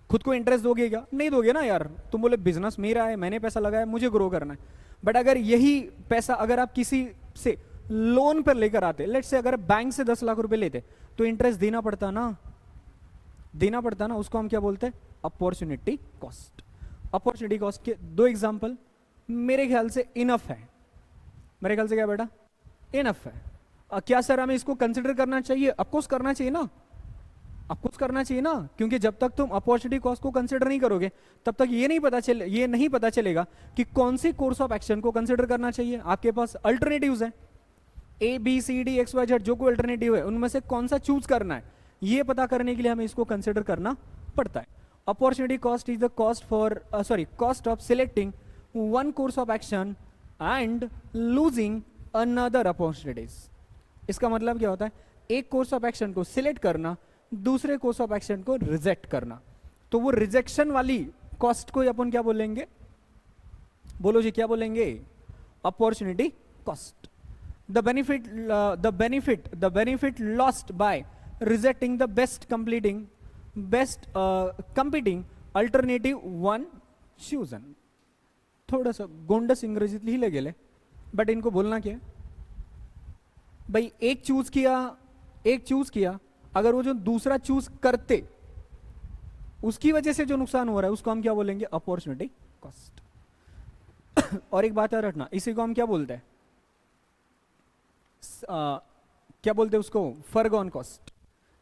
खुद को इंटरेस्ट दोगे क्या? नहीं दोगे ना यार। तुम बोले बिजनेस मेरा है, मैंने पैसा लगाया, मुझे ग्रो करना है। बट अगर यही पैसा अगर आप किसी से लोन पर लेकर आते, लेट्स से अगर बैंक से 10 लाख रुपए लेते, तो इंटरेस्ट देना पड़ता ना, देना पड़ता ना। उसको हम क्या बोलते हैं? Opportunity cost. अपॉर्चुनिटी कॉस्ट के दो एग्जांपल मेरे ख्याल से इनफ है। मेरे ख्याल से क्या बेटा? इनफ है। क्या सर हमें इसको कंसिडर करना चाहिए? ऑफकोर्स करना चाहिए ना, ऑफकोर्स करना चाहिए ना, क्योंकि जब तक तुम अपॉर्चुनिटी कॉस्ट को कंसिडर नहीं करोगे तब तक ये नहीं पता चलेगा कि कौन से कोर्स ऑफ एक्शन को कंसिडर करना चाहिए। आपके पास अल्टरनेटिव्स है, A B C D X Y Z, जो कोई अल्टरनेटिव है उनमें से कौन सा चूज करना है, ये पता करने के लिए हमें इसको कंसिडर करना पड़ता है। Opportunity cost is the cost of selecting one course of action and losing another opportunities. इसका मतलब क्या होता है? एक कोर्स ऑफ एक्शन को सिलेक्ट करना, दूसरे कोर्स ऑफ एक्शन को रिजेक्ट करना। तो वो रिजेक्शन वाली कॉस्ट को अपन क्या बोलेंगे? बोलो जी, क्या बोलेंगे? Opportunity cost. The benefit lost by rejecting the best competing alternative one chosen. थोडंसं गोंडस इंग्रजीत लिहिलं गेले, बट इनको बोलना क्या है भाई? एक चूज किया, अगर वो जो दूसरा चूज करते उसकी वजह से जो नुकसान हो रहा है उसको हम क्या बोलेंगे? Opportunity cost. और एक बात याद रखना, इसी को हम क्या बोलते हैं? क्या बोलते हैं उसको? Foregone cost.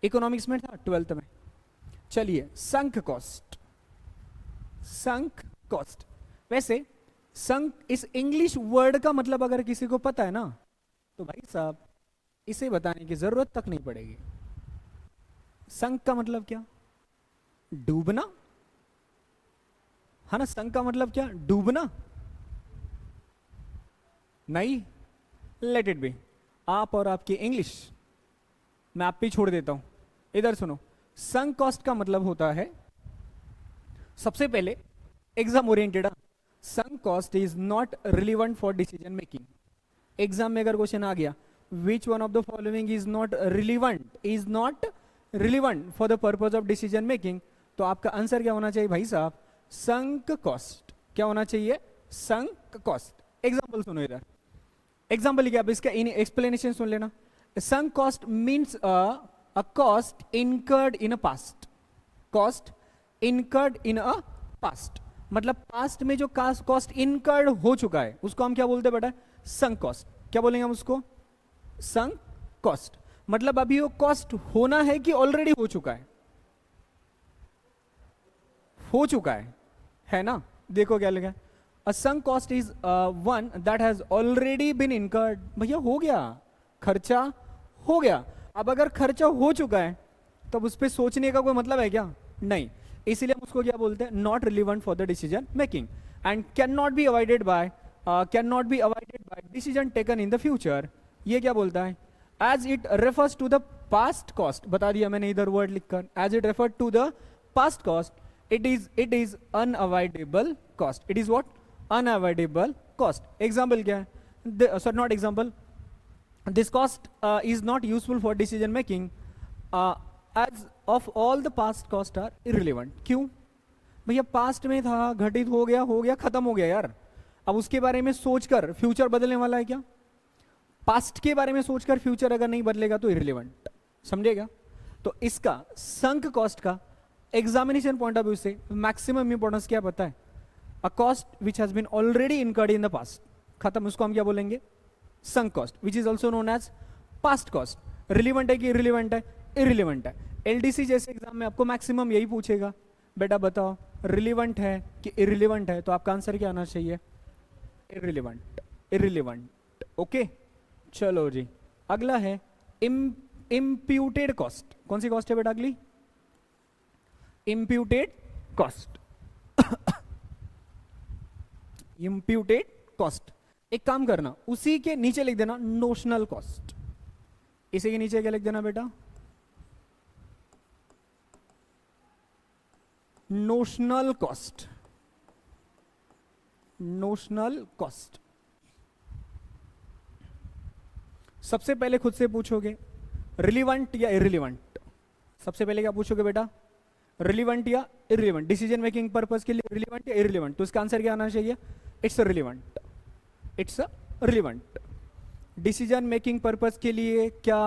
इकोनॉमिक्स में था 12th में। चलिए, संक कॉस्ट। संक कॉस्ट, वैसे संक इस इंग्लिश वर्ड का मतलब अगर किसी को पता है ना, तो भाई साहब इसे बताने की जरूरत तक नहीं पड़ेगी। संक का मतलब क्या? डूबना, है ना? संक का मतलब क्या? डूबना नहीं। Let it be. आप और आपकी इंग्लिश मैं आप पे छोड़ देता हूं। इधर सुनो, संक कॉस्ट का मतलब होता है, सबसे पहले exam oriented, sunk cost is not relevant for decision making. Exam में अगर क्वेश्चन आ गया, which one of the following is not relevant for the purpose of decision making, तो आपका आंसर क्या होना चाहिए भाई साहब? Sunk cost. क्या होना चाहिए? Sunk cost. एग्जाम्पल सुनो इधर, एग्जाम्पल क्या, इसका एक्सप्लेनेशन सुन लेना। Sunk cost means a cost incurred in a past. Cost incurred in a past मतलब पास्ट में जो कॉस्ट इनकर्ड हो चुका है उसको हम क्या बोलते हैं बेटा? Sunk cost. क्या बोलेंगे हम उसको? Sunk cost. मतलब अभी वो कॉस्ट होना है कि ऑलरेडी हो चुका है? हो चुका है ना? देखो क्या लिखा है, a sunk cost is one that has already been incurred. भैया हो गया, खर्चा हो गया। अब अगर खर्चा हो चुका है तब उस पर सोचने का कोई मतलब है क्या? नहीं। इसीलिए हम उसको क्या बोलते हैं? Not relevant for the decision making and can not be avoided by decision taken in the future. ये क्या बोलता है? As it refers to the past cost, बता दिया मैंने इधर वर्ड लिखकर, as it refer to the past cost, it is unavoidable cost. It is what? Unavoidable cost. Example क्या है? Sorry, not example. This cost is not useful for decision making as of all the past cost are irrelevant. क्यों भैया? Past में था, घटित हो गया, खत्म हो गया यार। अब उसके बारे में सोचकर फ्यूचर बदलने वाला है क्या? पास्ट के बारे में सोचकर फ्यूचर अगर नहीं बदलेगा तो इररिलेवेंट, समझेगा? तो इसका संक कॉस्ट का एग्जामिनेशन पॉइंट ऑफ व्यू से मैक्सिमम इंपॉर्टेंस क्या पता है? A cost which has been already incurred in the past, खत्म, उसको हम क्या बोलेंगे? Sunk cost, which is also known as past cost. Relevant है कि इररिलेवेंट है? इररिलेवेंट है। एलडीसी जैसे एग्जाम में आपको मैक्सिमम यही पूछेगा, बेटा बताओ रिलीवेंट है कि इररिलेवेंट है, तो आपका आंसर क्या आना चाहिए? इररिलेवेंट। Irrelevant, okay. चलो जी, अगला है इम्प्यूटेड कॉस्ट। कौन सी कॉस्ट है बेटा अगली? Imputed cost. इम्प्यूटेड कॉस्ट, एक काम करना, उसी के नीचे लिख देना नोशनल कॉस्ट। इसी के नीचे क्या लिख देना बेटा? Notional cost, notional cost. सबसे पहले खुद से पूछोगे रिलीवेंट या इररिलेवेंट। सबसे पहले क्या पूछोगे बेटा, रिलीवेंट या इररिलेवेंट, डिसीजन मेकिंग पर्पस के लिए रिलीवेंट या इररिलेवेंट। तो इसका आंसर क्या आना चाहिए, it's relevant, it's relevant. Decision making purpose के लिए क्या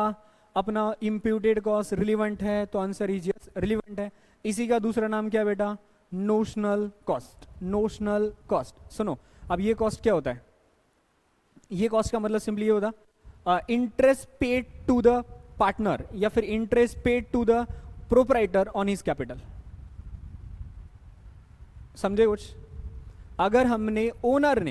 अपना इम्प्यूटेड कॉस्ट रिलीवेंट है, तो आंसर इज यस, रिलीवेंट है। इसी का दूसरा नाम क्या बेटा, नोशनल कॉस्ट, नोशनल कॉस्ट। सुनो, अब ये कॉस्ट क्या होता है, ये कॉस्ट का मतलब सिंपली ये होता interest paid to the partner या फिर interest paid to the proprietor on his capital. समझे कुछ, अगर हमने ओनर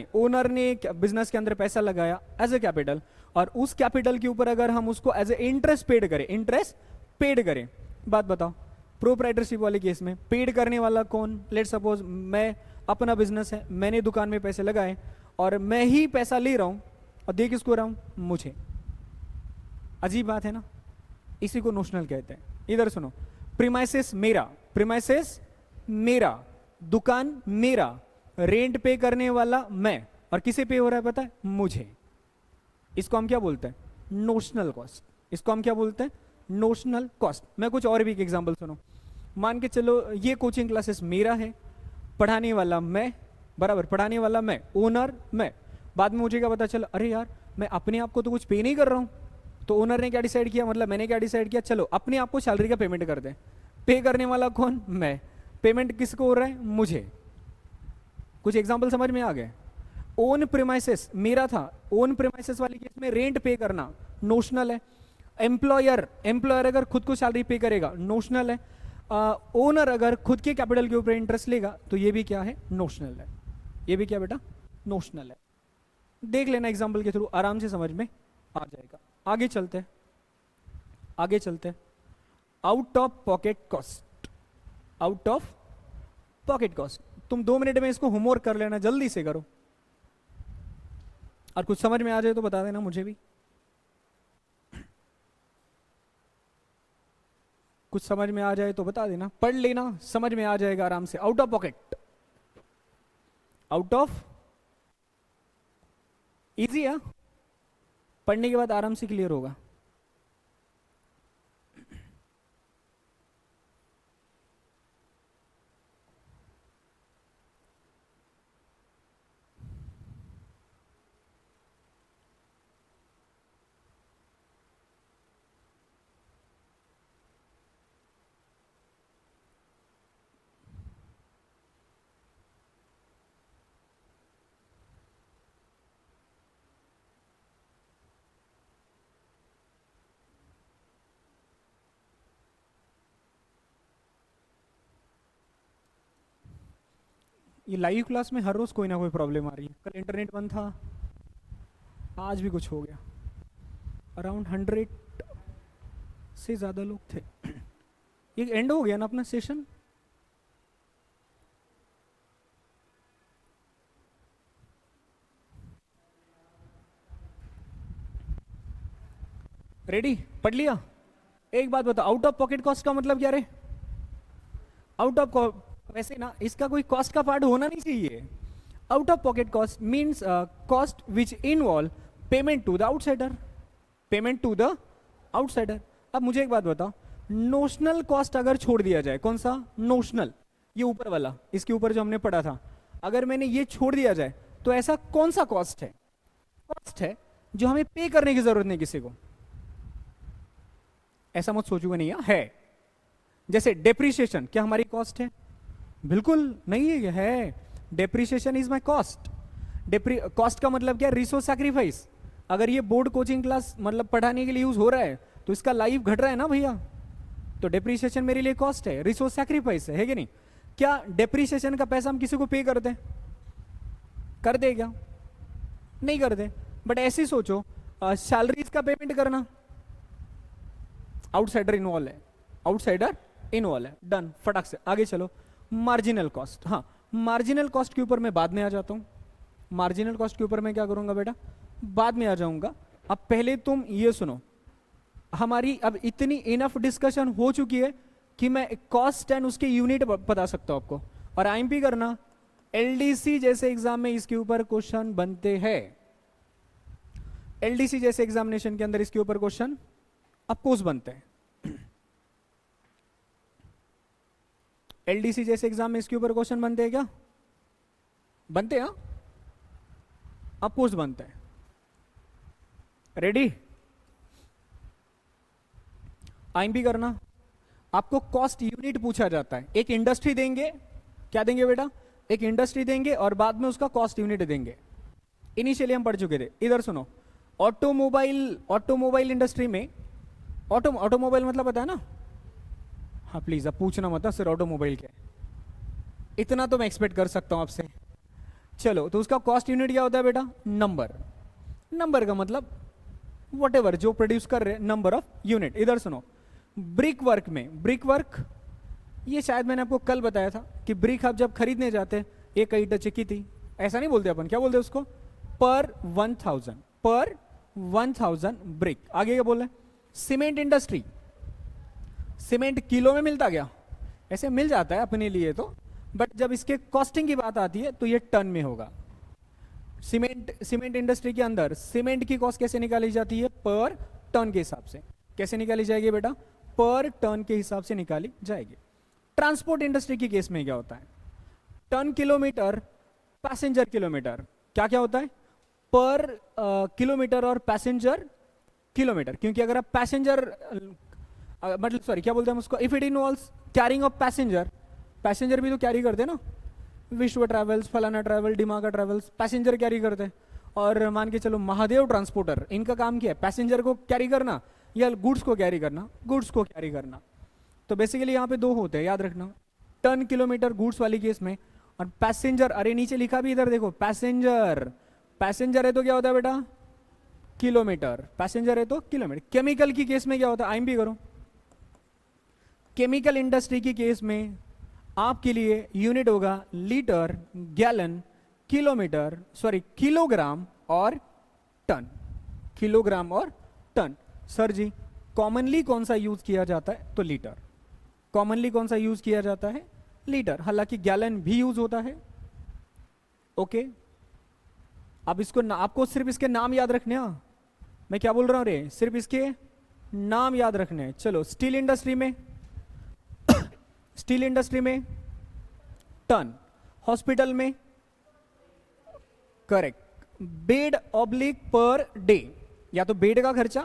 ने बिजनेस के अंदर पैसा लगाया एज ए कैपिटल, और उस कैपिटल के ऊपर अगर हम उसको एज ए इंटरेस्ट पेड करें, बात बताओ, प्रोपराइटरशिप वाले केस में पेड करने वाला कौन, लेट सपोज मैं, अपना बिजनेस है, मैंने दुकान में पैसे लगाए और मैं ही पैसा ले रहा हूं और दे किसको रहा हूं, मुझे। अजीब बात है ना, इसी को नोशनल कहते हैं। इधर सुनो, प्रीमाइसेस मेरा, दुकान मेरा, रेंट पे करने वाला मैं, और किसे पे हो रहा है पता है, मुझे। इसको हम क्या बोलते हैं, नोशनल कॉस्ट। इसको हम क्या बोलते हैं, नोशनल कॉस्ट। मैं कुछ और भी एक एग्जांपल सुनो, मान के चलो ये कोचिंग क्लासेस मेरा है, पढ़ाने वाला मैं, बराबर, पढ़ाने वाला मैं, ओनर मैं। बाद में मुझे क्या पता चला, अरे यार मैं अपने आप को तो कुछ पे नहीं कर रहा हूं। तो ओनर ने क्या डिसाइड किया, मतलब मैंने क्या डिसाइड किया, चलो अपने आप को सैलरी का पेमेंट कर दें। पे करने वाला कौन, मैं, पेमेंट किसको हो रहा है, मुझे। कुछ एग्जांपल समझ में आ गए। ओन प्रीमाइसेस मेरा था, ओन प्रीमाइसेस वाले केस में रेंट पे करना नोशनल है। एम्प्लॉयर अगर खुद को सैलरी पे करेगा, नोशनल है। ओनर अगर खुद के कैपिटल के ऊपर इंटरेस्ट लेगा, तो ये भी क्या है, नोशनल है। ये भी क्या बेटा, नोशनल है। देख लेना एग्जांपल के थ्रू, आराम से समझ में आ जाएगा। आगे चलते out of pocket cost, out of pocket cost. तुम 2 मिनट में इसको होमवर्क कर लेना, जल्दी से करो, और कुछ समझ में आ जाए तो बता देना मुझे भी। कुछ समझ में आ जाए तो बता देना, पढ़ लेना, समझ में आ जाएगा आराम से। Out of pocket, out of, easy है, पढ़ने के बाद आराम से क्लियर होगा। ये लाइव क्लास में हर रोज कोई ना कोई प्रॉब्लम आ रही है। कल इंटरनेट बंद था, आज भी कुछ हो गया। अराउंड 100 से ज़्यादा लोग थे। ये एंड हो गया ना अपना सेशन। रेडी, पढ़ लिया। एक बात बताओ, आउट ऑफ पॉकेट कॉस्ट का मतलब क्या रे? आउट ऑफ, वैसे ना इसका कोई कॉस्ट का पार्ट होना नहीं चाहिए। Out of pocket cost means cost which involve payment to the outsider, payment to the outsider. अब मुझे एक बात बताओ, नोशनल कॉस्ट अगर छोड़ दिया जाए, कौन सा नोशनल, ये ऊपर वाला, इसके ऊपर जो हमने पढ़ा था, अगर मैंने ये छोड़ दिया जाए तो ऐसा कौन सा कॉस्ट है, कॉस्ट है जो हमें पे करने की जरूरत नहीं किसी को? ऐसा मत सोचूगा, नहीं है। जैसे डेप्रिसिएशन, क्या हमारी कॉस्ट है? बिल्कुल नहीं है। Depreciation is my cost. Cost का मतलब क्या? Resource sacrifice. अगर ये बोर्ड कोचिंग क्लास मतलब पढ़ाने के लिए यूज हो रहा है तो इसका लाइफ घट रहा है ना भैया, तो डेप्रिसिएशन मेरे लिए कॉस्ट है, रिसोर्स सैक्रिफाइस है कि नहीं? क्या डेप्रिसिएशन का पैसा हम किसी को पे करते हैं? कर दे क्या? नहीं करते। बट ऐसे सोचो, सैलरीज का पेमेंट करना, आउटसाइडर इन्वॉल्व है, आउटसाइडर इन्वॉल्व है, डन, फटाक से आगे चलो। मार्जिनल कॉस्ट, हाँ मार्जिनल कॉस्ट के ऊपर मैं बाद में आ जाता हूं। मार्जिनल कॉस्ट के ऊपर मैं क्या करूंगा बेटा, बाद में आ जाऊंगा। अब पहले तुम ये सुनो, हमारी अब इतनी इनफ डिस्कशन हो चुकी है, कि मैं कॉस्ट एंड उसके यूनिट बता सकता हूं आपको। और आईएमपी करना, एलडीसी जैसे एग्जाम में इसके ऊपर क्वेश्चन बनते हैं। एलडीसी जैसे एग्जामिनेशन के अंदर इसके ऊपर क्वेश्चन ऑफकोर्स बनते हैं। एलडीसी जैसे एग्जाम में इसके ऊपर क्वेश्चन बनते हैं क्या? बनते हैं, ऑफकोर्स बनते हैं। रेडी? आईएमपी करना, आपको कॉस्ट यूनिट पूछा जाता है। एक इंडस्ट्री देंगे, क्या देंगे बेटा? एक इंडस्ट्री देंगे और बाद में उसका कॉस्ट यूनिट देंगे। इनिशियली हम पढ़ चुके थे। इधर सुनो, ऑटोमोबाइल इंडस्ट्री में, ऑटोमोबाइल मतलब पता है ना? हाँ प्लीज, अब पूछना मत सिर्फ ऑटोमोबाइल क्या है, इतना तो मैं एक्सपेक्ट कर सकता हूं आपसे। चलो, तो उसका कॉस्ट यूनिट क्या होता है बेटा? नंबर। नंबर का मतलब वॉटेवर जो प्रोड्यूस कर रहे, नंबर ऑफ यूनिट। इधर सुनो, ब्रिक वर्क में, ब्रिक वर्क ये शायद मैंने आपको कल बताया था कि ब्रिक आप जब खरीदने जाते, एक ईंट चाहिए थी, ऐसा नहीं बोलते अपन, क्या बोलते उसको? पर 1000 ब्रिक। आगे क्या बोल रहे हैं? सीमेंट इंडस्ट्री, सीमेंट किलो में मिलता क्या? ऐसे मिल जाता है अपने लिए तो, बट जब इसके कॉस्टिंग की बात आती है तो ये टन में होगा। सीमेंट इंडस्ट्री के अंदर सीमेंट की कॉस्ट कैसे निकाली जाती है? पर टन के हिसाब से। कैसे निकाली जाएगी बेटा? पर टन के हिसाब से निकाली जाएगी। ट्रांसपोर्ट इंडस्ट्री की केस में क्या होता है? Ton kilometre, passenger kilometre. क्या क्या होता है? पर किलोमीटर और पैसेंजर किलोमीटर। क्योंकि अगर आप पैसेंजर मतलब सॉरी क्या बोलते हैं हम उसको, if it involves carrying of passenger, passenger भी तो कैरी करते हैं ना, विश्व ट्रैवल्स, फलाना ट्रैवल, डिमाका ट्रैवल्स, पैसेंजर कैरी करते हैं। और मान के चलो महादेव ट्रांसपोर्टर, इनका काम क्या है? पैसेंजर को कैरी करना या गुड्स को कैरी करना? गुड्स को कैरी करना। तो बेसिकली यहाँ पे दो होते हैं, याद रखना, टन किलोमीटर गुड्स वाली केस में, और पैसेंजर, अरे नीचे लिखा भी इधर देखो, पैसेंजर, पैसेंजर है तो क्या होता है बेटा? किलोमीटर। पैसेंजर है तो किलोमीटर। केमिकल की केस में क्या होता है? आईएमपी करो। केमिकल इंडस्ट्री की केस में आपके लिए यूनिट होगा litre, gallon, kilometre, sorry kilogram और टन। किलोग्राम और टन। सर जी कॉमनली कौन सा यूज किया जाता है? तो लीटर। कॉमनली कौन सा यूज किया जाता है? लीटर। हालांकि गैलन भी यूज होता है। ओके, अब इसको आपको सिर्फ इसके नाम याद रखने हैं। मैं क्या बोल रहा हूं रे? सिर्फ इसके नाम याद रखने हैं। चलो, स्टील इंडस्ट्री में स्टील इंडस्ट्री में टन, हॉस्पिटल में correct bed oblique per day, या तो बेड का खर्चा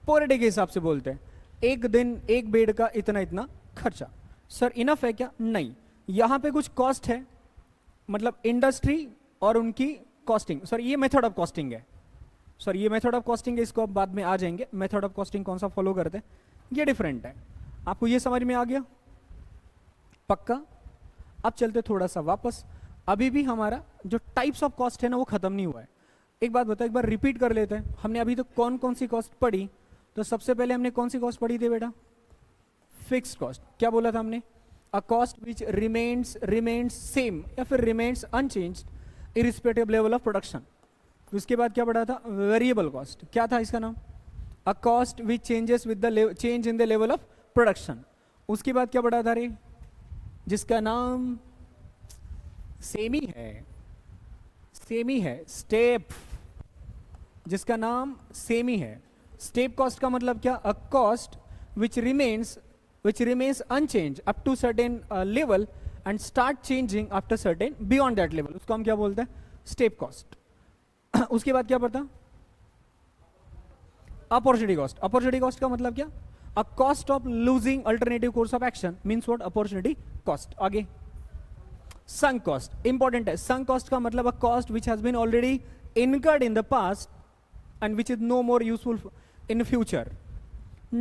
पर डे के हिसाब से बोलते हैं, एक दिन एक बेड का इतना इतना खर्चा। सर इनफ है क्या? नहीं, यहां पे कुछ कॉस्ट है, मतलब इंडस्ट्री और उनकी कॉस्टिंग। सर ये मेथड ऑफ कॉस्टिंग है, सर ये मेथड ऑफ कॉस्टिंग है, इसको अब बाद में आ जाएंगे। मेथड ऑफ कॉस्टिंग कौन सा फॉलो करते हैं, ये डिफरेंट है। आपको ये समझ में आ गया? पक्का? अब चलते थोड़ा सा वापस। अभी भी हमारा जो टाइप्स ऑफ कॉस्ट है ना वो खत्म नहीं हुआ है। एक बात बताओ, एक बार रिपीट कर लेते हैं। हमने अभी तक कौन कौन सी कॉस्ट पढ़ी? तो सबसे पहले हमने कौन सी कॉस्ट पढ़ी थी बेटा? Fixed cost. क्या बोला था हमने? अ कॉस्ट विच रिमेन्स सेम या फिर remains unchanged irrespective level of production. उसके बाद क्या पढ़ा था? Variable cost. क्या था इसका नाम? अ cost which changes with the change in the level of production. उसके बाद क्या पढ़ा था रे, जिसका नाम सेम ही है, स्टेप, जिसका नाम सेम ही है। स्टेप कॉस्ट का मतलब क्या? A cost which remains unchange up to certain level and start changing after certain beyond that level, उसको हम क्या बोलते हैं? Step cost. उसके बाद क्या पढ़ता? Opportunity cost. अपॉर्चुनिटी कॉस्ट का मतलब क्या? A cost of losing alternative course of action means what? Opportunity cost. आगे sunk cost, इंपॉर्टेंट है। sunk cost का मतलब a cost which has been already incurred in the past and which is no more useful in future,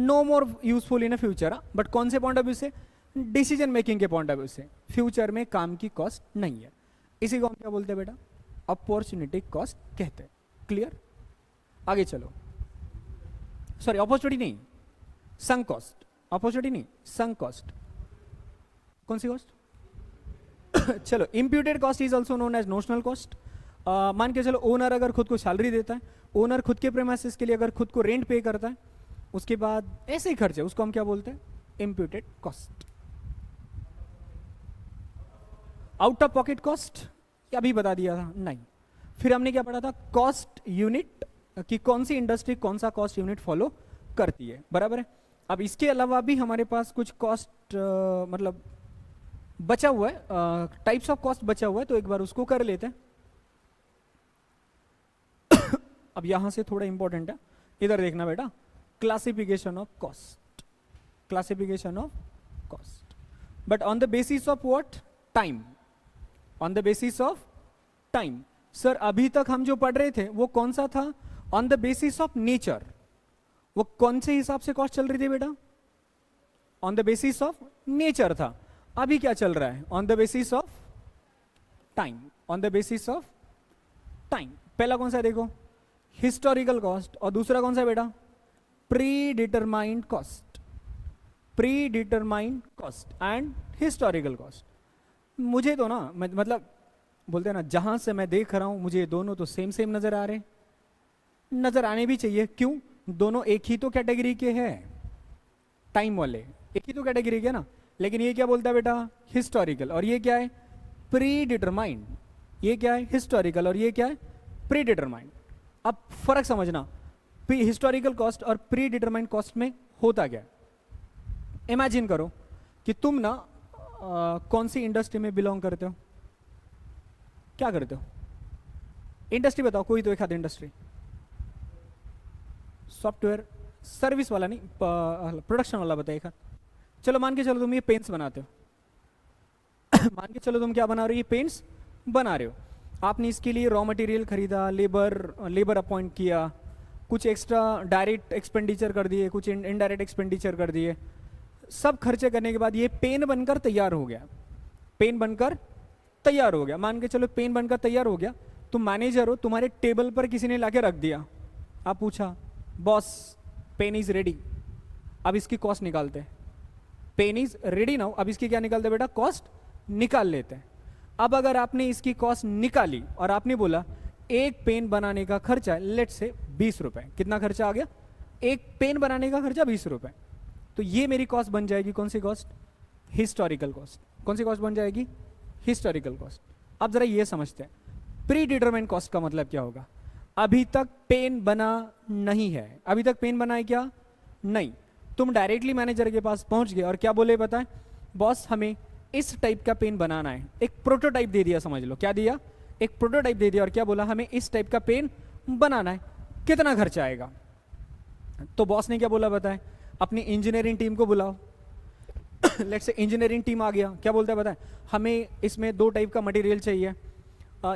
no more useful in a future। But कौन से point of view से? Decision making के point of view से। Future में काम की cost नहीं है, इसी को हम क्या बोलते हैं बेटा? अपॉर्चुनिटी कॉस्ट कहते हैं। क्लियर? आगे चलो। सॉरी अपॉर्चुनिटी नहीं, sunk कॉस्ट। अपॉर्चुनिटी नहीं, sunk कॉस्ट। कौन सी कॉस्ट? चलो, imputed cost is also known as notional cost. मान के चलो ओनर अगर खुद को सैलरी देता है, ओनर खुद के प्रेमाइसेस के लिए अगर खुद को रेंट पे करता है, उसके बाद ऐसे ही खर्चे, उसको हम क्या बोलते हैं? Imputed cost. Out of pocket cost क्या अभी बता दिया था? नहीं। फिर हमने क्या पढ़ा था? कॉस्ट यूनिट, कि कौन सी इंडस्ट्री कौन सा कॉस्ट यूनिट फॉलो करती है, बराबर है। अब इसके अलावा भी हमारे पास कुछ कॉस्ट मतलब बचा हुआ है, टाइप्स ऑफ कॉस्ट बचा हुआ है, तो एक बार उसको कर लेते हैं। अब यहां से थोड़ा इंपॉर्टेंट है, इधर देखना बेटा, classification of cost, classification of cost, but on the basis of what? Time, on the basis of time. Sir अभी तक हम जो पढ़ रहे थे वो कौन सा था? On the basis of nature. वो कौन से हिसाब से कॉस्ट चल रही थी बेटा? On the basis of nature था। अभी क्या चल रहा है? On the basis of time, on the basis of time. पहला कौन सा है देखो? Historical cost. और दूसरा कौन सा है बेटा? Pre determined cost, pre determined cost and historical cost. मुझे तो ना मतलब बोलते हैं ना, जहां से मैं देख रहा हूं मुझे ये दोनों तो सेम सेम नजर आ रहे, नजर आने भी चाहिए। क्यों? दोनों एक ही तो कैटेगरी के हैं, टाइम वाले एक ही तो कैटेगरी के ना। लेकिन ये क्या बोलता है बेटा? हिस्टोरिकल। और ये क्या है? Pre determined. ये क्या है? हिस्टोरिकल। और ये क्या है? Pre determined. अब फर्क समझना, हिस्टोरिकल कॉस्ट और प्री डिटरमाइंड कॉस्ट में होता क्या है। इमेजिन करो कि तुम ना कौन सी इंडस्ट्री में बिलोंग करते हो? क्या करते हो? इंडस्ट्री बताओ, कोई तो एक आध इंडस्ट्री। सॉफ्टवेयर, सर्विस वाला नहीं, प्रोडक्शन वाला बताइए। चलो मान के चलो तुम ये पेंट्स बनाते हो। मान के चलो तुम क्या बना रहे हो? ये पेंट्स बना रहे हो। आपने इसके लिए रॉ मटेरियल खरीदा, लेबर अपॉइंट किया, कुछ एक्स्ट्रा डायरेक्ट एक्सपेंडिचर कर दिए, कुछ इनडायरेक्ट एक्सपेंडिचर कर दिए। सब खर्चे करने के बाद ये पेन बनकर तैयार हो गया, पेन बनकर तैयार हो गया। मान के चलो पेन बनकर तैयार हो गया, तुम मैनेजर हो, तुम्हारे टेबल पर किसी ने लाके रख दिया। आप पूछा, बॉस पेन इज रेडी, अब इसकी कॉस्ट निकालते हैं। पेन इज रेडी नाउ, अब इसकी क्या निकालते बेटा? कॉस्ट निकाल लेते हैं। अब अगर आपने इसकी कॉस्ट निकाली और आपने बोला एक पेन बनाने का खर्चा लेट से 20 रुपए, कितना खर्चा आ गया? एक पेन बनाने का खर्चा 20 रुपए। तो ये मेरी कॉस्ट बन जाएगी कौन सी कॉस्ट? Historical cost. कौन सी कॉस्ट बन जाएगी? Historical cost. अब जरा ये समझते हैं, प्री डिटरमाइंड कॉस्ट का मतलब क्या होगा? अभी तक पेन बना नहीं है, अभी तक पेन बना है क्या? नहीं। तुम डायरेक्टली मैनेजर के पास पहुंच गए और क्या बोले बताएं? बॉस हमें इस टाइप का पेन बनाना है। एक प्रोटोटाइप दे दिया, समझ लो क्या दिया? एक प्रोटोटाइप दे दिया और क्या बोला? हमें इस टाइप का पेन बनाना है, कितना खर्चा आएगा? तो बॉस ने क्या बोला बताएं? अपनी इंजीनियरिंग टीम को बुलाओ। लेट्स से इंजीनियरिंग टीम आ गया, क्या बोलता है बताएं? हमें इसमें 2 टाइप का मटेरियल चाहिए,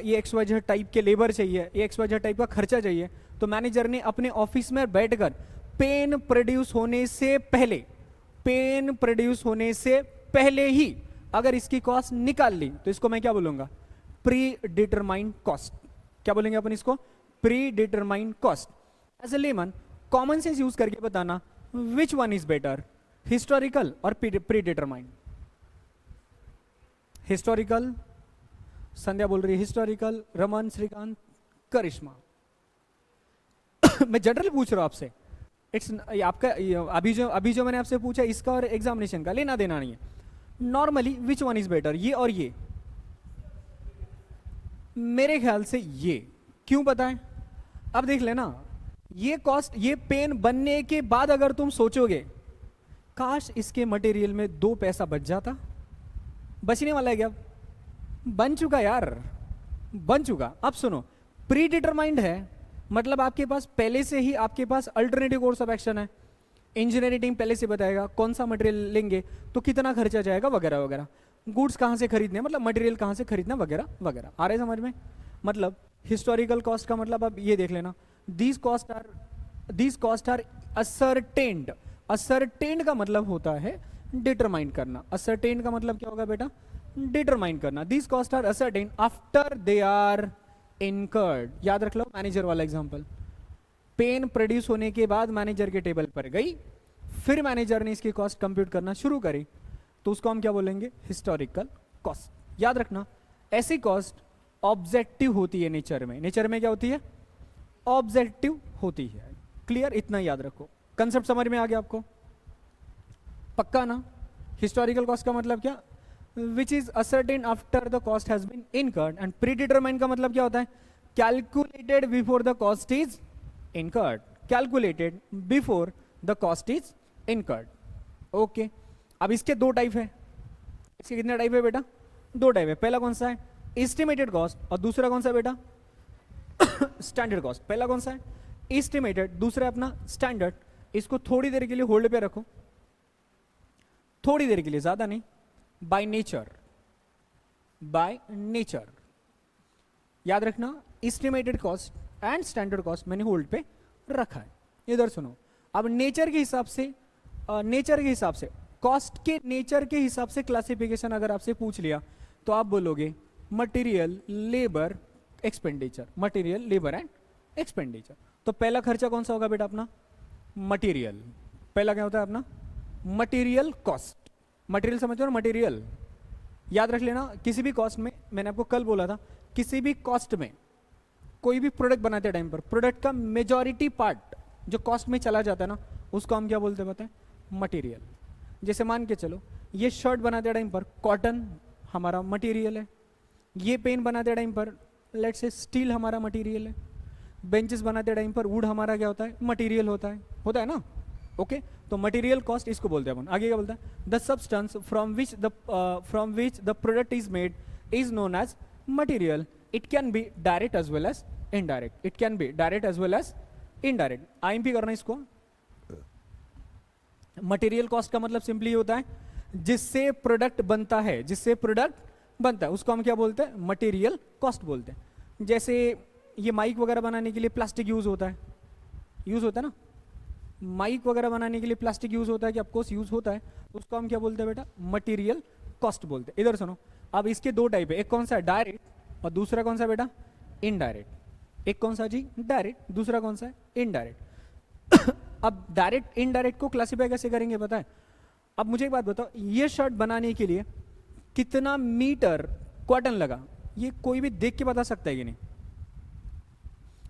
ये XYZ टाइप के लेबर चाहिए, ये XYZ टाइप का खर्चा चाहिए। तो मैनेजर ने अपने ऑफिस में बैठकर पेन प्रोड्यूस होने से पहले, पेन प्रोड्यूस होने से पहले ही अगर इसकी कॉस्ट निकाल ली तो इसको मैं क्या बोलूंगा? Pre determined cost. क्या बोलेंगे अपन इसको? Pre determined cost. As a layman common sense use करके बताना, which one is better, historical और प्री डिटरमाइंड? हिस्टोरिकल, संध्या बोल रही है हिस्टोरिकल, रमन, श्रीकांत, करिश्मा। मैं जनरल पूछ रहा हूं आपसे, इट्स आपका अभी जो मैंने आपसे पूछा इसका और एग्जामिनेशन का लेना देना नहीं है। Normally which one is better, ये और ये? मेरे ख्याल से ये। क्यों बताएं? अब देख लेना, ये कॉस्ट, ये पेन बनने के बाद अगर तुम सोचोगे काश इसके मटेरियल में 2 पैसा बच जाता, बचने वाला है क्या? बन चुका यार, बन चुका। अब सुनो, प्री डिटरमाइंड है मतलब आपके पास पहले से ही आपके पास अल्टरनेटिव कोर्स ऑफ एक्शन है। इंजीनियरिंग टीम पहले से बताएगा कौन सा मटेरियल लेंगे तो कितना खर्चा जाएगा वगैरह वगैरह, गुड्स कहाँ से खरीदने मतलब मटेरियल कहाँ से खरीदना वगैरह वगैरह। आ रहे समझ में? मतलब हिस्टोरिकल कॉस्ट का मतलब अब ये देख लेना, these cost are ascertained. Ascertained का मतलब होता है डिटरमाइन करना। असरटेन्ड का मतलब क्या होगा बेटा? डिटरमाइन करना। These cost are ascertained after they are incurred. याद रख लो मैनेजर वाला एग्जांपल, पेन प्रोड्यूस होने के बाद मैनेजर के टेबल पर गई, फिर मैनेजर ने इसकी कॉस्ट कंप्यूट करना शुरू करी, तो उसको हम क्या बोलेंगे? Historical cost. याद रखना ऐसी कॉस्ट ऑब्जेक्टिव होती है नेचर में। नेचर में क्या होती है? ऑब्जेक्टिव होती है। क्लियर? इतना याद रखो, कंसेप्ट समझ में आ गया आपको? पक्का ना? हिस्टोरिकल कॉस्ट का मतलब क्या? Which is ascertain after the cost has been incurred, and pre determine का मतलब क्या होता है? Calculated before the cost is incurred, calculated before the cost is incurred. Okay, अब इसके दो टाइप है। इसके कितने टाइप है बेटा? दो टाइप है। पहला कौन सा है? एस्टिमेटेड कॉस्ट, और दूसरा कौन सा बेटा? Standard cost. पहला कौन सा है? एस्टिमेटेड, दूसरा अपना स्टैंडर्ड। इसको थोड़ी देर के लिए होल्ड पे रखो, थोड़ी देर के लिए, ज्यादा नहीं। बाय नेचर, बाय नेचर याद रखना, estimated cost and standard cost मैंने होल्ड पे रखा है। इधर सुनो, अब नेचर के हिसाब से, नेचर के हिसाब से, कॉस्ट के नेचर के हिसाब से क्लासिफिकेशन अगर आपसे पूछ लिया तो आप बोलोगे material, labour, expenditure, material, labour and expenditure. तो पहला खर्चा कौन सा होगा बेटा अपना? मटेरियल। पहला क्या होता है अपना? Material cost. मटेरियल समझो ना, मटेरियल याद रख लेना। किसी भी कॉस्ट में, मैंने आपको कल बोला था, किसी भी कॉस्ट में कोई भी प्रोडक्ट बनाते टाइम पर प्रोडक्ट का मेजॉरिटी पार्ट जो कॉस्ट में चला जाता है ना, उसको हम क्या बोलते हैं पता है? मटेरियल। जैसे मान के चलो, ये शर्ट बनाते टाइम पर कॉटन हमारा मटेरियल है, ये पेन बनाते टाइम पर लेट से स्टील हमारा मटेरियल है, बेंचेस बनाते टाइम पर वुड हमारा क्या होता है? मटेरियल होता है ना? ओके, तो मटेरियल कॉस्ट इसको बोलते हैं अपन। आगे क्या बोलता है? The substance from which the product is made is known as material. It can be direct as well as indirect, it can be direct as well as indirect. IMP करना इसको। Material cost का मतलब simply होता है जिससे product बनता है, जिससे प्रोडक्ट बनता है उसको हम क्या बोलते हैं? मटेरियल कॉस्ट बोलते हैं। जैसे ये माइक वगैरह बनाने के लिए प्लास्टिक यूज होता है ना? माइक वगैरह बनाने के लिए प्लास्टिक यूज होता है कि ऑफकोर्स यूज होता है, तो उसको हम क्या बोलते हैं बेटा? मटेरियल कॉस्ट बोलते हैं। इधर सुनो, अब इसके दो टाइप है, एक कौन सा है? डायरेक्ट, और दूसरा कौन सा बेटा? इनडायरेक्ट। एक कौन सा जी? डायरेक्ट, दूसरा कौन सा है? इनडायरेक्ट। अब डायरेक्ट इनडायरेक्ट को क्लासिफाई कैसे करेंगे पता है? अब मुझे एक बात बताओ, ये शर्ट बनाने के लिए कितना मीटर कॉटन लगा, ये कोई भी देख के बता सकता है कि नहीं?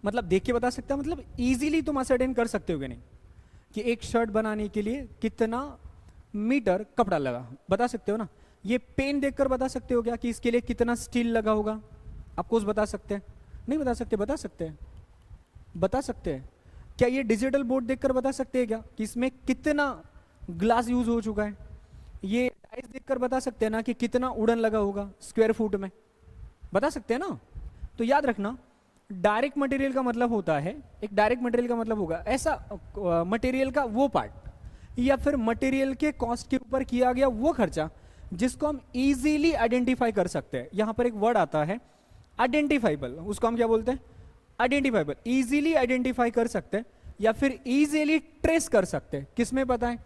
मतलब देख के बता सकता है, मतलब इजीली तुम असर्टेन कर सकते हो कि नहीं कि एक शर्ट बनाने के लिए कितना मीटर कपड़ा लगा? बता सकते हो ना? ये पेन देखकर बता सकते हो क्या कि इसके लिए कितना स्टील लगा होगा? आपको बता सकते हैं? नहीं बता सकते? बता सकते हैं, बता सकते हैं। क्या ये डिजिटल बोर्ड देखकर बता सकते हैं क्या कि इसमें कितना ग्लास यूज हो चुका है? ये डाइस देखकर बता सकते हैं ना कि कितना उड़न लगा होगा स्क्वायर फुट में? बता सकते हैं ना? तो याद रखना, डायरेक्ट मटेरियल का मतलब होता है, एक डायरेक्ट मटेरियल का मतलब होगा ऐसा मटेरियल का वो पार्ट या फिर मटेरियल के कॉस्ट के ऊपर किया गया वो खर्चा जिसको हम इजीली आइडेंटिफाई कर सकते हैं। यहां पर एक वर्ड आता है आइडेंटिफाइबल, उसको हम क्या बोलते हैं? आइडेंटिफाइबल। इजीली आइडेंटिफाई कर सकते हैं या फिर इजीली ट्रेस कर सकते हैं। किसमें पता है?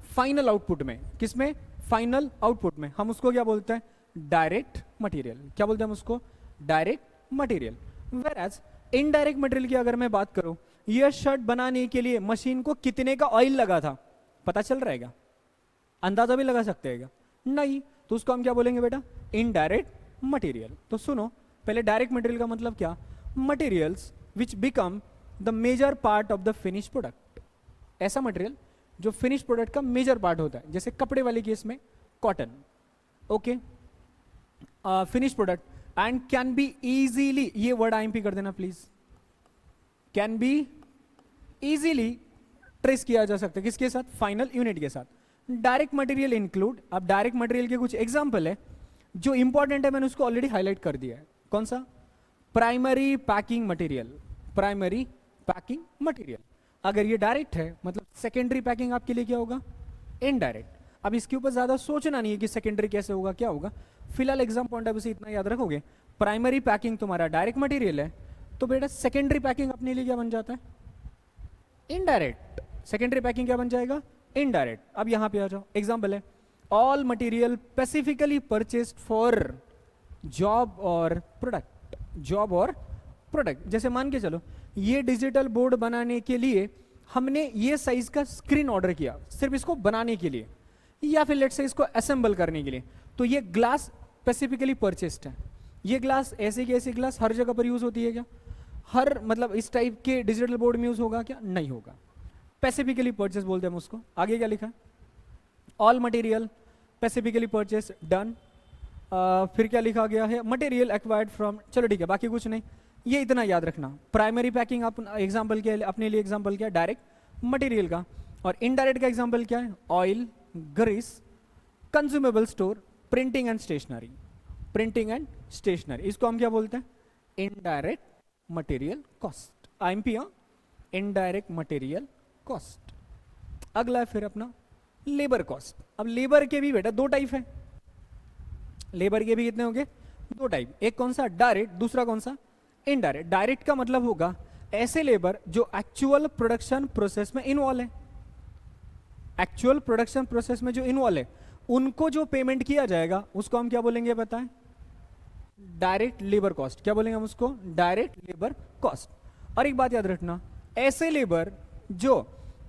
फाइनल आउटपुट में। किसमें? फाइनल आउटपुट में। हम उसको क्या बोलते हैं? Direct material. क्या बोलते हैं हम उसको? Direct material. Whereas indirect material की अगर मैं बात करूं, यह शर्ट बनाने के लिए मशीन को कितने का ऑयल लगा था पता चल रहेगा? अंदाजा भी लगा सकते हैं क्या? नहीं। तो उसको हम क्या बोलेंगे बेटा? Indirect material. तो सुनो, पहले डायरेक्ट मटेरियल का मतलब क्या? Materials which become the major part of the finish product. ऐसा मटेरियल जो फिनिश प्रोडक्ट का मेजर पार्ट होता है, जैसे कपड़े वाले केस में cotton. Okay, finish product and can be easily, ये वर्ड आईएमपी कर देना please, can be easily trace किया जा सकता है किसके साथ? फाइनल यूनिट के साथ। डायरेक्ट मटेरियल इंक्लूड, अब डायरेक्ट मटेरियल के कुछ एग्जांपल है जो इंपॉर्टेंट है, मैंने उसको ऑलरेडी हाईलाइट कर दिया है। कौन सा? Primary packing material. Primary packing material अगर ये डायरेक्ट है, मतलब सेकेंडरी पैकिंग आपके लिए क्या होगा? इनडायरेक्ट। अब इसके ऊपर ज्यादा सोचना नहीं है कि सेकेंडरी कैसे होगा, क्या होगा। फिलहाल एग्जाम पॉइंट ऑफ व्यू से इतना याद रखोगे, प्राइमरी पैकिंग तुम्हारा डायरेक्ट मटेरियल है, तो बेटा सेकेंडरी पैकिंग अपने लिए क्या बन जाता है? इनडायरेक्ट। सेकेंडरी पैकिंग क्या बन जाएगा? इनडायरेक्ट। अब यहां पे आ जाओ, एग्जाम्पल है all material specifically purchased for job और प्रोडक्ट। जॉब और प्रोडक्ट, जैसे मान के चलो ये डिजिटल बोर्ड बनाने के लिए हमने ये साइज का स्क्रीन ऑर्डर किया सिर्फ इसको बनाने के लिए, या फिर लेट्स से इसको असेंबल करने के लिए, तो ये ग्लास स्पेसिफिकली परचेस्ड है। ये ग्लास ऐसे की ऐसी ग्लास हर जगह पर यूज होती है क्या? हर मतलब इस टाइप के डिजिटल बोर्ड में यूज होगा क्या? नहीं होगा। स्पेसिफिकली परचेस बोलते हैं हम उसको। आगे क्या लिखा है? All material specifically purchase done. फिर क्या लिखा गया है, मटेरियल एक्वायर्ड फ्रॉम, चलो ठीक है बाकी कुछ नहीं, ये इतना याद रखना। प्राइमरी पैकिंग आप एग्जाम्पल के अपने लिए एग्जाम्पल क्या है, डायरेक्ट मटेरियल का, और इनडायरेक्ट का एग्जाम्पल क्या है, oil, grease, consumable store, printing and stationery. Printing and stationery इसको हम क्या बोलते हैं, indirect material cost, IMP, indirect material cost. अगला है फिर अपना लेबर कॉस्ट। अब लेबर के भी बेटा दो टाइप है, लेबर के भी कितने होंगे, दो टाइप, एक कौन सा डायरेक्ट, दूसरा कौन सा इनडायरेक्ट। डायरेक्ट का मतलब होगा ऐसे लेबर जो एक्चुअल प्रोडक्शन प्रोसेस में इन्वॉल्व है, एक्चुअल प्रोडक्शन प्रोसेस में जो इन्वॉल्व है उनको जो पेमेंट किया जाएगा उसको हम क्या बोलेंगे बताएं, डायरेक्ट लेबर कॉस्ट। क्या बोलेंगे हम उसको, डायरेक्ट लेबर कॉस्ट। और एक बात याद रखना, ऐसे लेबर जो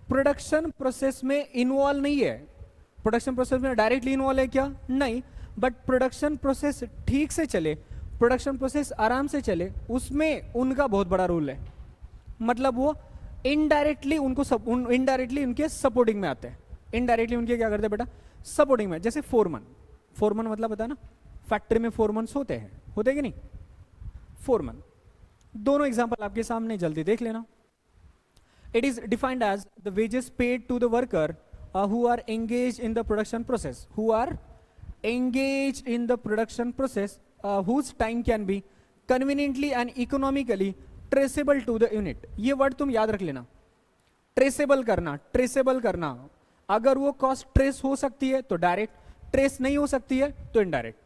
प्रोडक्शन प्रोसेस में इन्वॉल्व नहीं है, प्रोडक्शन प्रोसेस में डायरेक्टली इन्वॉल्व है क्या, नहीं, बट प्रोडक्शन प्रोसेस ठीक से चले, प्रोडक्शन प्रोसेस आराम से चले, उसमें उनका बहुत बड़ा रोल है। मतलब वो इनडायरेक्टली उनको इनडायरेक्टली उनके सपोर्टिंग में आते हैं, इनडायरेक्टली उनके क्या करते हैं बेटा, सपोर्टिंग में। जैसे फोरमन, फोरमन मतलब पता है ना, फैक्ट्री में फोरमन होते हैं, होते कि नहीं, फोरमन। दोनों एग्जांपल आपके सामने, जल्दी देख लेना। It is defined as the wages paid to the worker who are engage in the production process, who are engaged in the production process whose time can be conveniently and economically traceable to the unit। ये word तुम याद रख लेना, traceable करना, traceable करना। अगर वो cost trace हो सकती है तो डायरेक्ट, ट्रेस नहीं हो सकती है तो इनडायरेक्ट,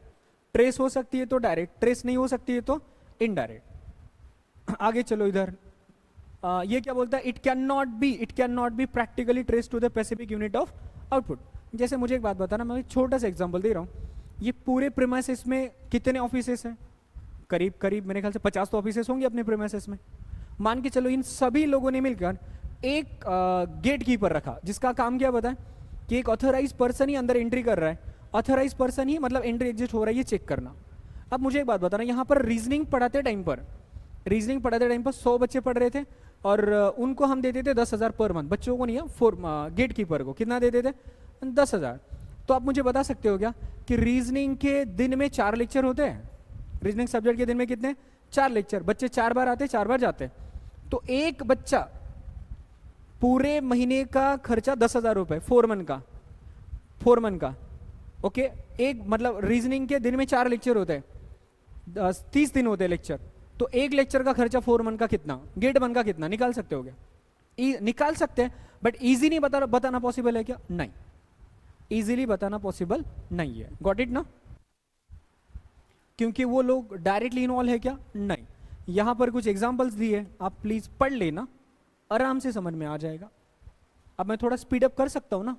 ट्रेस हो सकती है तो डायरेक्ट, ट्रेस नहीं हो सकती है तो इनडायरेक्ट। आगे चलो इधर, ये क्या बोलता है, it can not be practically trace to the specific unit of output. जैसे मुझे एक बात बताना, मैं एक छोटा सा एग्जांपल दे रहा हूँ, ये पूरे प्रीमाइसेस में कितने ऑफिसेस हैं, करीब करीब मेरे ख्याल से 50 तो ऑफिसेस होंगे अपने प्रीमाइसेस में। मान के चलो इन सभी लोगों ने मिलकर एक गेट कीपर रखा, जिसका काम क्या बताएं कि एक ऑथराइज पर्सन ही अंदर एंट्री कर रहा है, ऑथराइज पर्सन ही मतलब एंट्री एग्जिट हो रहा है ये चेक करना। अब मुझे एक बात बताना, यहाँ पर रीजनिंग पढ़ाते टाइम पर 100 बच्चे पढ़ रहे थे और उनको हम देते थे 10,000 पर मंथ, बच्चों को नहीं, गेट कीपर को कितना देते थे, 10,000। तो आप मुझे बता सकते हो क्या कि रीजनिंग के दिन में 4 लेक्चर होते हैं, रीजनिंग सब्जेक्ट के दिन में कितने, 4 लेक्चर, बच्चे 4 बार आते, 4 बार जाते, तो एक बच्चा पूरे महीने का खर्चा 10,000 रुपए फोरमन का, ओके। एक मतलब रीजनिंग के दिन में 4 लेक्चर होते हैं, 30 दिन होते हैं लेक्चर, तो एक लेक्चर का खर्चा फोरमन का कितना, गेट वन का कितना, निकाल सकते हो क्या, निकाल सकते हैं, बट इजी नहीं बताना पॉसिबल है क्या, नहीं, इजीली बताना पॉसिबल नहीं है। गॉट इट ना, क्योंकि वो लोग डायरेक्टली इन्वॉल्व है क्या, नहीं। यहां पर कुछ एग्जांपल्स दिए, आप प्लीज पढ़ लेना, आराम से समझ में आ जाएगा। अब मैं थोड़ा स्पीड अप कर सकता हूं ना,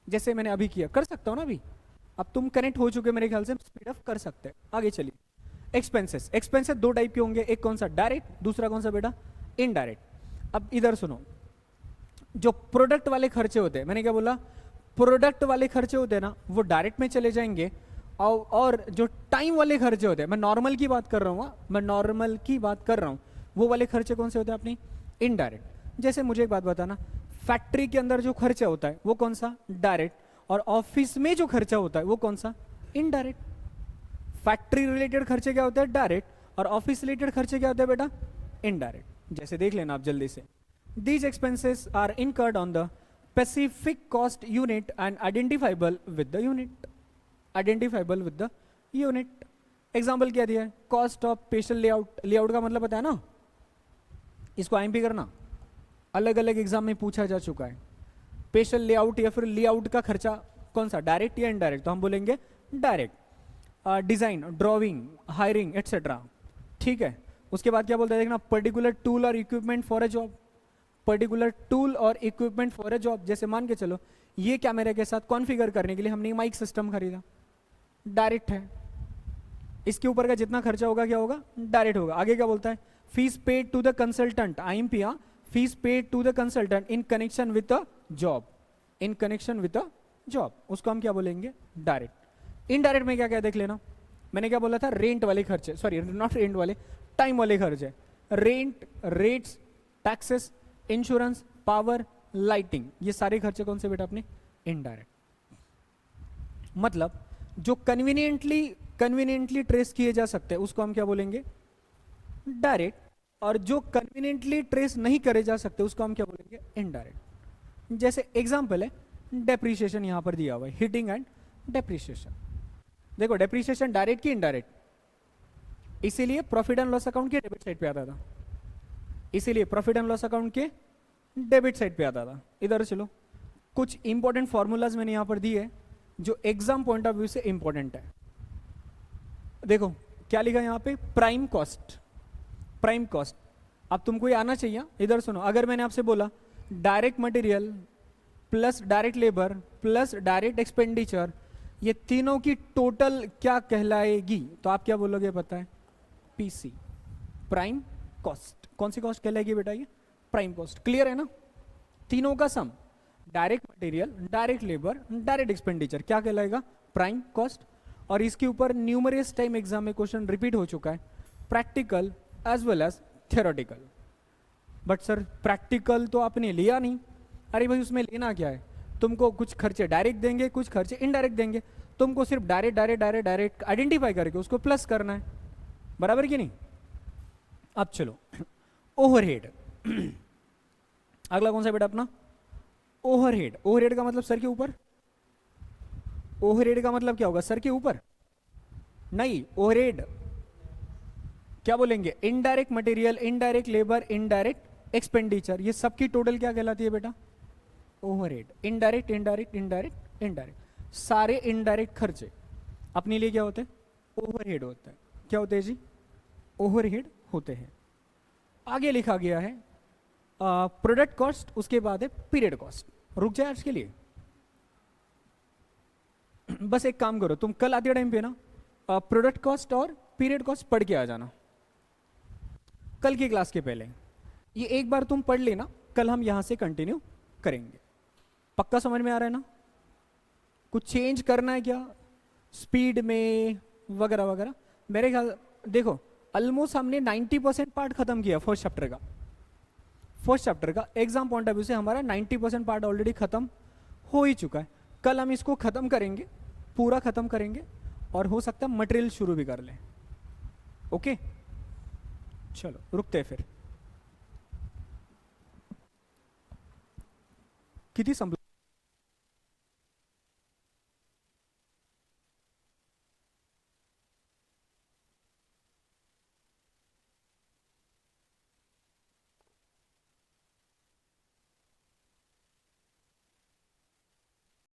जैसे मैंने अभी किया, कर सकता हूं ना अभी, अब तुम कनेक्ट हो चुके मेरे ख्याल से, स्पीड अप कर सकते हैं। आगे चलिए, एक्सपेंसेस 2 टाइप के होंगे, एक कौन सा डायरेक्ट, दूसरा कौन सा बेटा, इनडायरेक्ट। अब इधर सुनो, जो प्रोडक्ट वाले खर्चे होते हैं, मैंने क्या बोला, प्रोडक्ट वाले खर्चे होते हैं ना, वो डायरेक्ट में चले जाएंगे, और जो टाइम वाले खर्चे होते हैं, मैं नॉर्मल की बात कर रहा हूँ, वो वाले खर्चे कौन से होते हैं अपनी, इनडायरेक्ट। जैसे मुझे एक बात बताना, फैक्ट्री के अंदर जो खर्चा होता है वो कौन सा, डायरेक्ट, और ऑफिस में जो खर्चा होता है वो कौन सा, इनडायरेक्ट। फैक्ट्री रिलेटेड खर्चे क्या होते हैं, डायरेक्ट, और ऑफिस रिलेटेड खर्चे क्या होते हैं बेटा, इनडायरेक्ट। जैसे देख लेना आप जल्दी से, these expenses are incurred on the specific cost unit and identifiable with the unit। Example क्या दिया है, cost of special layout, layout का मतलब पता है ना, इसको आईएमपी करना, अलग अलग एग्जाम में पूछा जा चुका है। स्पेशल लेआउट या फिर लेआउट का खर्चा कौन सा, डायरेक्ट या इनडायरेक्ट, तो हम बोलेंगे direct. Design, drawing, hiring etcetera, ठीक है। उसके बाद क्या बोलता है देखना, पर्टिकुलर टूल और equipment for a job, particular tool और इक्विपमेंट फॉर अ जॉब। जैसे मान के चलो ये कैमरे के साथ कॉन्फ़िगर करने के लिए हमने माइक सिस्टम खरीदा, डायरेक्ट है, इसके ऊपर का जितना खर्चा होगा क्या होगा, डायरेक्ट होगा। आगे क्या बोलता है, fees paid to the consultant, IMP, fees paid to the consultant in connection with the job, in connection with the job, उसको हम क्या बोलेंगे, डायरेक्ट। इनडायरेक्ट में क्या क्या देख लेना, मैंने क्या बोला था, रेंट वाले खर्चे, सॉरी नॉट रेंट वाले, टाइम वाले खर्चे, rent, rates, taxes, insurance, power, lighting, ये सारे खर्चे कौन से बेटा अपने, इनडायरेक्ट। मतलब जो कन्वीनियंटली ट्रेस किए जा सकते हैं उसको हम क्या बोलेंगे, डायरेक्ट, और जो कन्वीनियंटली ट्रेस नहीं करे जा सकते उसको हम क्या बोलेंगे, इनडायरेक्ट। जैसे एग्जांपल है डेप्रीशिएशन, यहां पर दिया हुआ है हिटिंग एंड डेप्रीशिएशन। देखो डेप्रीशिएशन डायरेक्ट की इनडायरेक्ट, इसीलिए प्रॉफिट एंड लॉस अकाउंट के डेबिट साइड पे आता था, इसीलिए प्रॉफिट एंड लॉस अकाउंट के डेबिट साइड पे आता था। इधर चलो, कुछ इंपॉर्टेंट फॉर्मूलाज मैंने यहां पर दिए जो एग्जाम पॉइंट ऑफ व्यू से इंपॉर्टेंट है। देखो क्या लिखा यहां पे, प्राइम कॉस्ट। प्राइम कॉस्ट अब तुमको ये आना चाहिए। इधर सुनो, अगर मैंने आपसे बोला direct material plus direct labour plus direct expenditure, ये तीनों की टोटल क्या कहलाएगी, तो आप क्या बोलोगे पता है, पीसी, प्राइम कॉस्ट। कौन सी कॉस्ट कहलाएगी बेटा, ये प्राइम कॉस्ट। क्लियर है ना, तीनों का sum, direct material, direct labour, direct expenditure, क्या कहलाएगा, प्राइम कॉस्ट। और इसके ऊपर न्यूमरस टाइम एग्जाम में क्वेश्चन रिपीट हो चुका है, practical as well as theoretical. But sir practical तो आपने लिया नहीं। अरे भाई उसमें लेना क्या है, तुमको कुछ खर्चे डायरेक्ट देंगे, कुछ खर्चे इनडायरेक्ट देंगे, तुमको सिर्फ direct direct direct direct identify करके उसको प्लस करना है, बराबर कि नहीं। अब चलो ओवरहेड, अगला कौन सा बेटा अपना, ओवरहेड। ओवरहेड का मतलब सर के ऊपर, ओवरहेड का मतलब क्या होगा, सर के ऊपर नहीं, ओवरहेड क्या बोलेंगे, indirect material, indirect labour, indirect expenditure, ये सबकी टोटल क्या कहलाती है बेटा, overhead. Indirect indirect indirect indirect, सारे इनडायरेक्ट खर्चे अपने लिए क्या होते हैं, ओवरहेड होता है। क्या होते हैं जी, ओवरहेड होते हैं। आगे लिखा गया है प्रोडक्ट कॉस्ट, उसके बाद है पीरियड कॉस्ट। रुक जाए आज के लिए, बस एक काम करो, तुम कल आते टाइम पे ना प्रोडक्ट कॉस्ट और पीरियड कॉस्ट पढ़ के आ जाना कल की क्लास के पहले। ये एक बार तुम पढ़ लेना, कल हम यहां से कंटिन्यू करेंगे। पक्का समझ में आ रहा है ना, कुछ चेंज करना है क्या स्पीड में वगैरह वगैरह। मेरे ख्याल देखो ऑलमोस्ट हमने 90% पार्ट खत्म किया फर्स्ट चैप्टर का। फर्स्ट चैप्टर का एग्जाम पॉइंट ऑफ व्यू से हमारा 90% पार्ट ऑलरेडी खत्म हो ही चुका है। कल हम इसको खत्म करेंगे, पूरा खत्म करेंगे, और हो सकता है मटेरियल शुरू भी कर लें। ओके चलो रुकते हैं फिर। किती संपलं